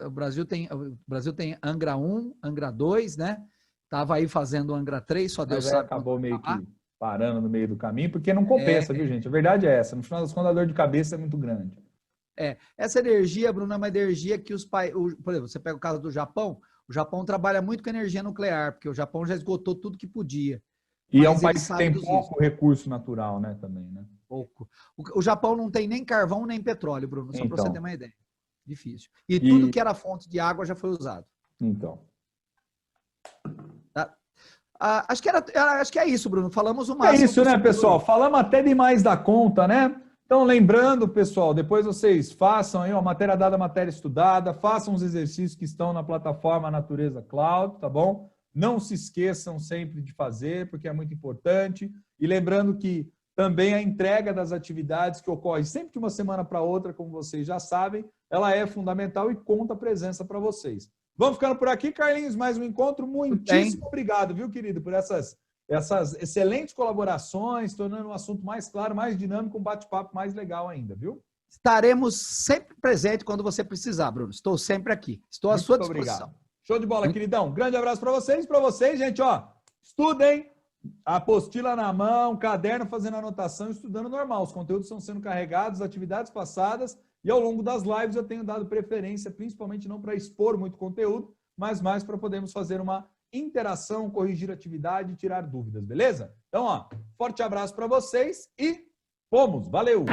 [SPEAKER 2] o Brasil tem Angra 1, Angra 2, né? Estava aí fazendo Angra 3, só Deus sabe.
[SPEAKER 1] Acabou meio que parando no meio do caminho, porque não compensa, viu, gente? A verdade é essa. No final das contas, a dor de cabeça é muito grande.
[SPEAKER 2] Essa energia, Bruno, é uma energia que por exemplo, você pega o caso do Japão, o Japão trabalha muito com energia nuclear, porque o Japão já esgotou tudo que podia.
[SPEAKER 1] E é um país que tem pouco recurso natural, né, também, né?
[SPEAKER 2] Pouco. O Japão não tem nem carvão, nem petróleo, Bruno, só para você ter uma ideia. Difícil. E tudo que era fonte de água já foi usado.
[SPEAKER 1] Então.
[SPEAKER 2] Acho que é isso, Bruno. Falamos o
[SPEAKER 1] máximo. É isso, né, pessoal? Falamos até demais da conta, né? Então, lembrando, pessoal, depois vocês façam aí, matéria dada, matéria estudada, façam os exercícios que estão na plataforma Natureza Cloud, tá bom? Não se esqueçam sempre de fazer, porque é muito importante. E lembrando que também a entrega das atividades que ocorre sempre de uma semana para outra, como vocês já sabem, ela é fundamental e conta a presença para vocês. Vamos ficando por aqui, Carlinhos, mais um encontro. Muitíssimo obrigado, viu, querido, por essas excelentes colaborações, tornando o assunto mais claro, mais dinâmico, um bate-papo mais legal ainda, viu?
[SPEAKER 2] Estaremos sempre presentes quando você precisar, Bruno. Estou sempre aqui. Estou à sua disposição.
[SPEAKER 1] Obrigado. Show de bola, queridão. Grande abraço para vocês. Para vocês, gente, estudem. Apostila na mão, caderno fazendo anotação, estudando normal. Os conteúdos estão sendo carregados, atividades passadas, e ao longo das lives eu tenho dado preferência, principalmente não para expor muito conteúdo, mas mais para podermos fazer uma interação, corrigir atividade e tirar dúvidas, beleza? Então, forte abraço para vocês e fomos! Valeu!